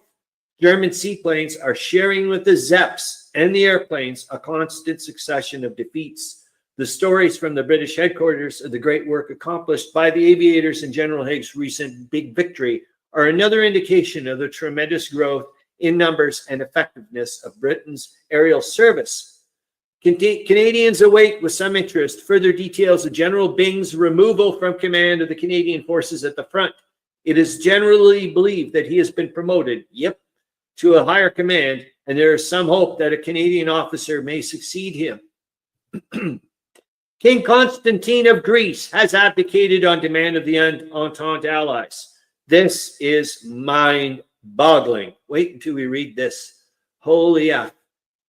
German seaplanes are sharing with the Zeps and the airplanes a constant succession of defeats. The stories from the British headquarters of the great work accomplished by the aviators in General Haig's recent big victory are another indication of the tremendous growth in numbers and effectiveness of Britain's aerial service. Canadians await with some interest further details of General Bing's removal from command of the Canadian forces at the front. It is generally believed that he has been promoted, to a higher command, and there is some hope that a Canadian officer may succeed him. King Constantine of Greece has abdicated on demand of the Entente allies. This is mind-boggling. Wait until we read this. Holy F.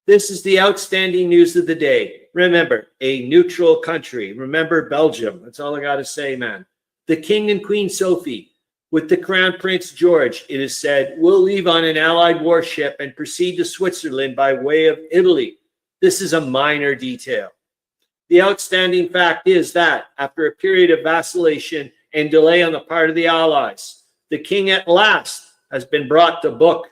This is the outstanding news of the day. Remember, a neutral country. Remember Belgium. That's all I got to say, man. The King and Queen Sophie, with the Crown Prince George, it is said, will leave on an Allied warship and proceed to Switzerland by way of Italy. This is a minor detail. The outstanding fact is that, after a period of vacillation and delay on the part of the Allies, the King at last has been brought to book.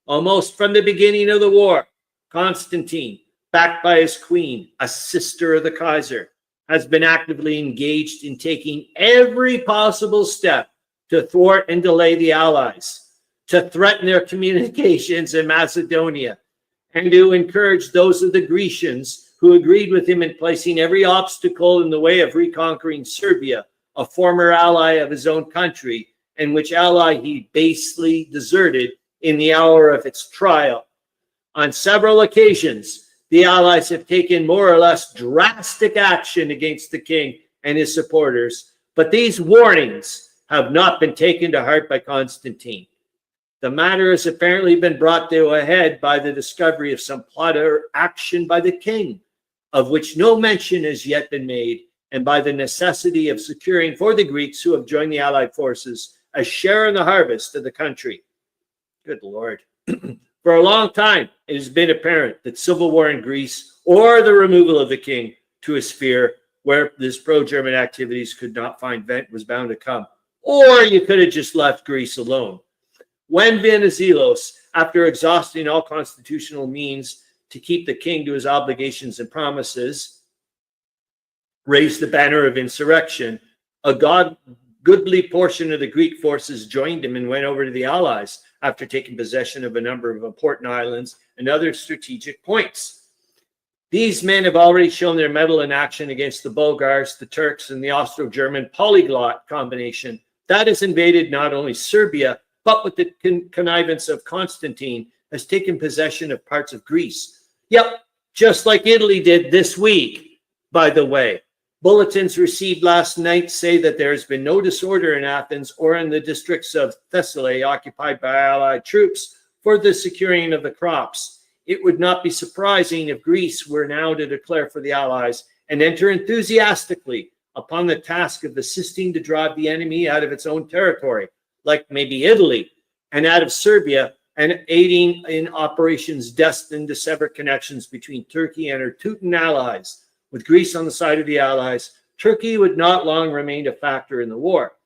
Almost from the beginning of the war, Constantine, backed by his queen, a sister of the Kaiser, has been actively engaged in taking every possible step to thwart and delay the Allies, to threaten their communications in Macedonia, and to encourage those of the Grecians who agreed with him in placing every obstacle in the way of reconquering Serbia, a former ally of his own country, and which ally he basely deserted in the hour of its trial. On several occasions, the Allies have taken more or less drastic action against the king and his supporters, but these warnings have not been taken to heart by Constantine. The matter has apparently been brought to a head by the discovery of some plot or action by the king, of which no mention has yet been made, and by the necessity of securing for the Greeks who have joined the Allied forces a share in the harvest of the country. Good Lord. For a long time, it has been apparent that civil war in Greece or the removal of the king to a sphere where this pro-German activities could not find vent was bound to come. Or you could have just left Greece alone. When Venizelos, after exhausting all constitutional means to keep the king to his obligations and promises, raised the banner of insurrection, a goodly portion of the Greek forces joined him and went over to the Allies after taking possession of a number of important islands and other strategic points. These men have already shown their mettle in action against the Bulgars, the Turks, and the Austro-German polyglot combination that has invaded not only Serbia, but with the connivance of Constantine, has taken possession of parts of Greece. Yep, just like Italy did this week, by the way. Bulletins received last night say that there has been no disorder in Athens or in the districts of Thessaly occupied by Allied troops for the securing of the crops. It would not be surprising if Greece were now to declare for the Allies and enter enthusiastically upon the task of assisting to drive the enemy out of its own territory, like maybe Italy, and out of Serbia, and aiding in operations destined to sever connections between Turkey and her Teuton allies. With Greece on the side of the Allies, Turkey would not long remain a factor in the war.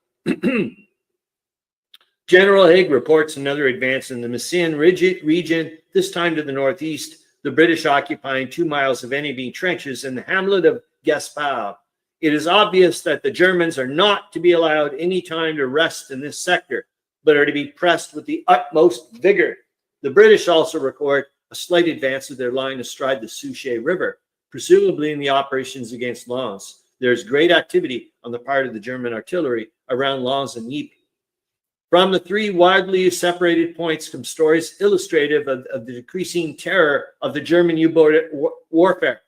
General Haig reports another advance in the Messian region, this time to the northeast, the British occupying 2 miles of enemy trenches in the hamlet of Gaspar. It is obvious that the Germans are not to be allowed any time to rest in this sector, but are to be pressed with the utmost vigor. The British also record a slight advance of their line astride the Souchez River, presumably in the operations against Lens. There is great activity on the part of the German artillery around Lens and Ypres. From the three widely separated points come stories illustrative of the decreasing terror of the German U-boat warfare.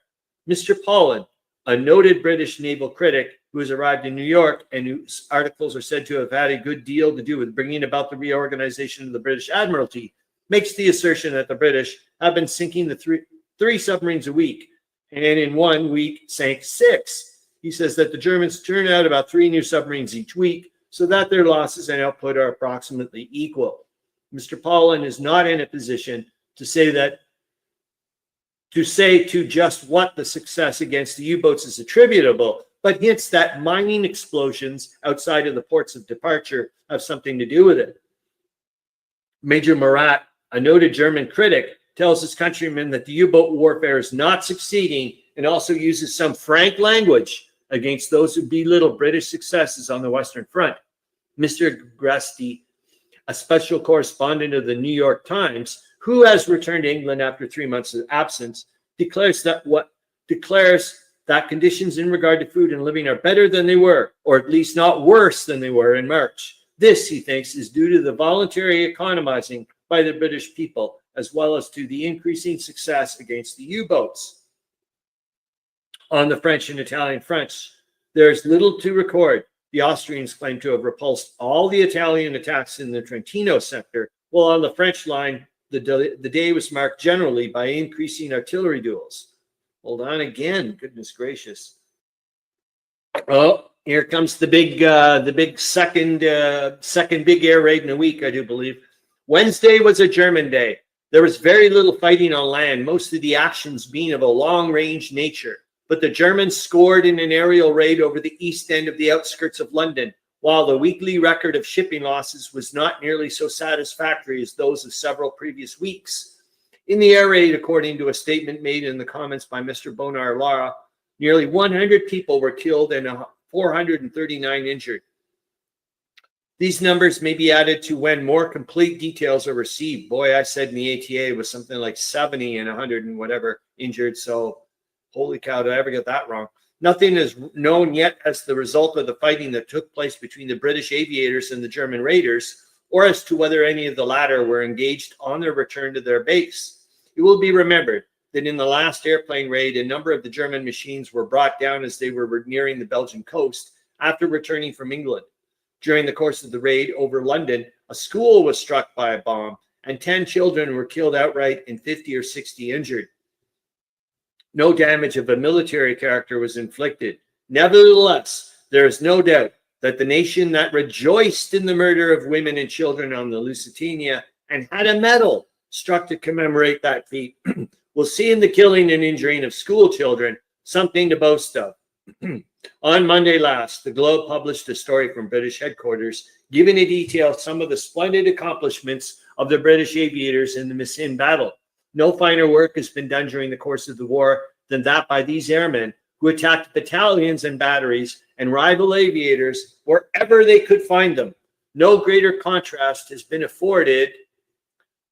Mr. Paulin, a noted British naval critic who has arrived in New York and whose articles are said to have had a good deal to do with bringing about the reorganization of the British Admiralty, makes the assertion that the British have been sinking the three submarines a week, and in 1 week sank 6. He says that the Germans turn out about 3 new submarines each week, so that their losses and output are approximately equal. Mr. Paulin is not in a position to say to just what the success against the U-boats is attributable, but hints that mining explosions outside of the ports of departure have something to do with it. Major Murat, a noted German critic, tells his countrymen that the U-boat warfare is not succeeding and also uses some frank language against those who belittle British successes on the Western Front. Mr. Gresti, a special correspondent of the New York Times, who has returned to England after 3 months of absence, declares that declares that conditions in regard to food and living are better than they were, or at least not worse than they were in March. This, he thinks, is due to the voluntary economizing by the British people, as well as to the increasing success against the U-boats. On the French and Italian fronts, there is little to record. The Austrians claim to have repulsed all the Italian attacks in the Trentino sector, while on the French line, the day was marked generally by increasing artillery duels. Hold on again, goodness gracious. Oh, here comes the big second big air raid in a week, I do believe. Wednesday was a German day. There was very little fighting on land, most of the actions being of a long-range nature. But the Germans scored in an aerial raid over the east end of the outskirts of London, while the weekly record of shipping losses was not nearly so satisfactory as those of several previous weeks. In the air raid, according to a statement made in the comments by Mr. Bonar-Lara, nearly 100 people were killed and 439 injured. These numbers may be added to when more complete details are received. Boy, I said in the ATA was something like 70 and 100 and whatever injured, so holy cow, did I ever get that wrong? Nothing is known yet as the result of the fighting that took place between the British aviators and the German raiders, or as to whether any of the latter were engaged on their return to their base. It will be remembered that in the last airplane raid, a number of the German machines were brought down as they were nearing the Belgian coast after returning from England. During the course of the raid over London, a school was struck by a bomb, and 10 children were killed outright and 50 or 60 injured. No damage of a military character was inflicted. Nevertheless, there is no doubt that the nation that rejoiced in the murder of women and children on the Lusitania and had a medal struck to commemorate that feat will see in the killing and injuring of school children something to boast of. On Monday last, the Globe published a story from British headquarters giving a detail of some of the splendid accomplishments of the British aviators in the Messines battle. No finer work has been done during the course of the war than that by these airmen who attacked battalions and batteries and rival aviators wherever they could find them. No greater contrast has been afforded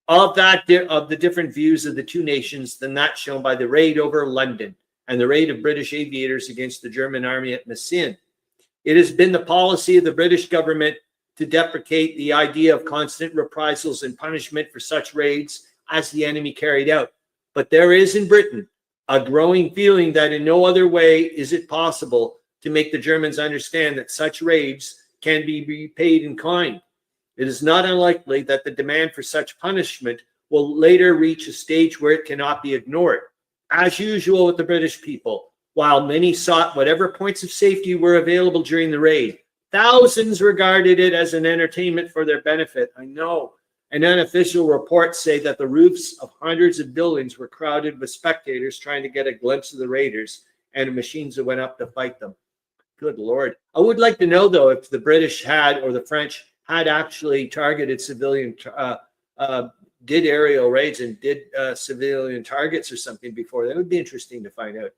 of the different views of the two nations than that shown by the raid over London and the raid of British aviators against the German army at Messines. It has been the policy of the British government to deprecate the idea of constant reprisals and punishment for such raids as the enemy carried out. But there is in Britain a growing feeling that in no other way is it possible to make the Germans understand that such raids can be repaid in kind. It is not unlikely that the demand for such punishment will later reach a stage where it cannot be ignored. As usual with the British people, while many sought whatever points of safety were available during the raid, thousands regarded it as an entertainment for their benefit. I know. And unofficial reports say that the roofs of hundreds of buildings were crowded with spectators trying to get a glimpse of the raiders and machines that went up to fight them. Good Lord. I would like to know, though, if the British had or the French had actually targeted civilian, did aerial raids and did civilian targets or something before. That would be interesting to find out.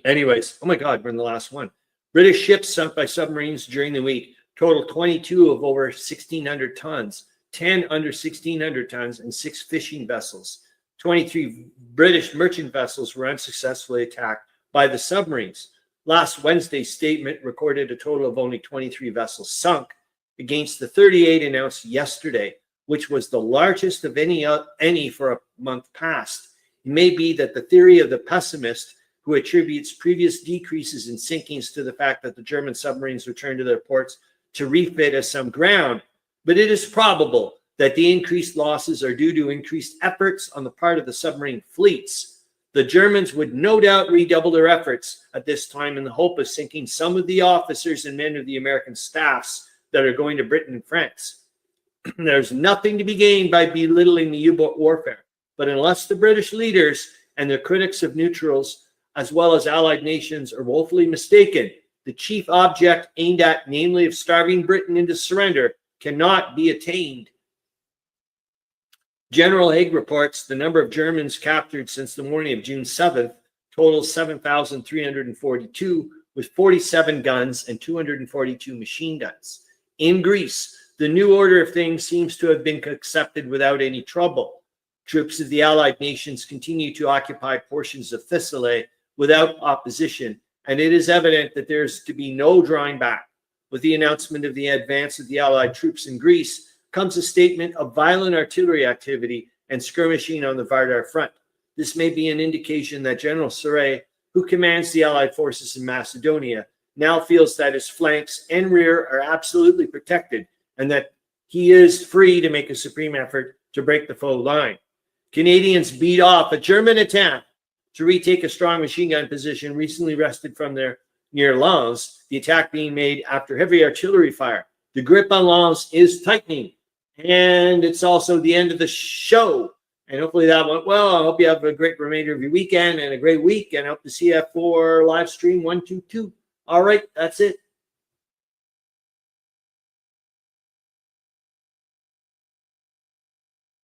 Anyways, oh my God, we're in the last one. British ships sunk by submarines during the week, total 22 of over 1,600 tons. 10 under 1,600 tons, and 6 fishing vessels. 23 British merchant vessels were unsuccessfully attacked by the submarines. Last Wednesday's statement recorded a total of only 23 vessels sunk against the 38 announced yesterday, which was the largest of any for a month past. It may be that the theory of the pessimist who attributes previous decreases in sinkings to the fact that the German submarines returned to their ports to refit as some ground, but it is probable that the increased losses are due to increased efforts on the part of the submarine fleets. The Germans would no doubt redouble their efforts at this time in the hope of sinking some of the officers and men of the American staffs that are going to Britain and France. There's nothing to be gained by belittling the U-boat warfare, but unless the British leaders and the critics of neutrals, as well as allied nations, are woefully mistaken, the chief object aimed at, namely of starving Britain into surrender, cannot be attained. General Haig reports the number of Germans captured since the morning of June 7th totals 7,342, with 47 guns and 242 machine guns. In Greece, the new order of things seems to have been accepted without any trouble. Troops of the Allied nations continue to occupy portions of Thessaly without opposition, and it is evident that there's to be no drawing back. With the announcement of the advance of the Allied troops in Greece comes a statement of violent artillery activity and skirmishing on the Vardar front. This may be an indication that General Sere, who commands the Allied forces in Macedonia, now feels that his flanks and rear are absolutely protected and that he is free to make a supreme effort to break the foe line. Canadians beat off a German attack to retake a strong machine gun position recently wrested from their near Lens, the attack being made after heavy artillery fire. The grip on Lens is tightening, and it's also the end of the show. And hopefully that went well. I hope you have a great remainder of your weekend and a great week, and I hope to see you for live stream 122. All right, that's it.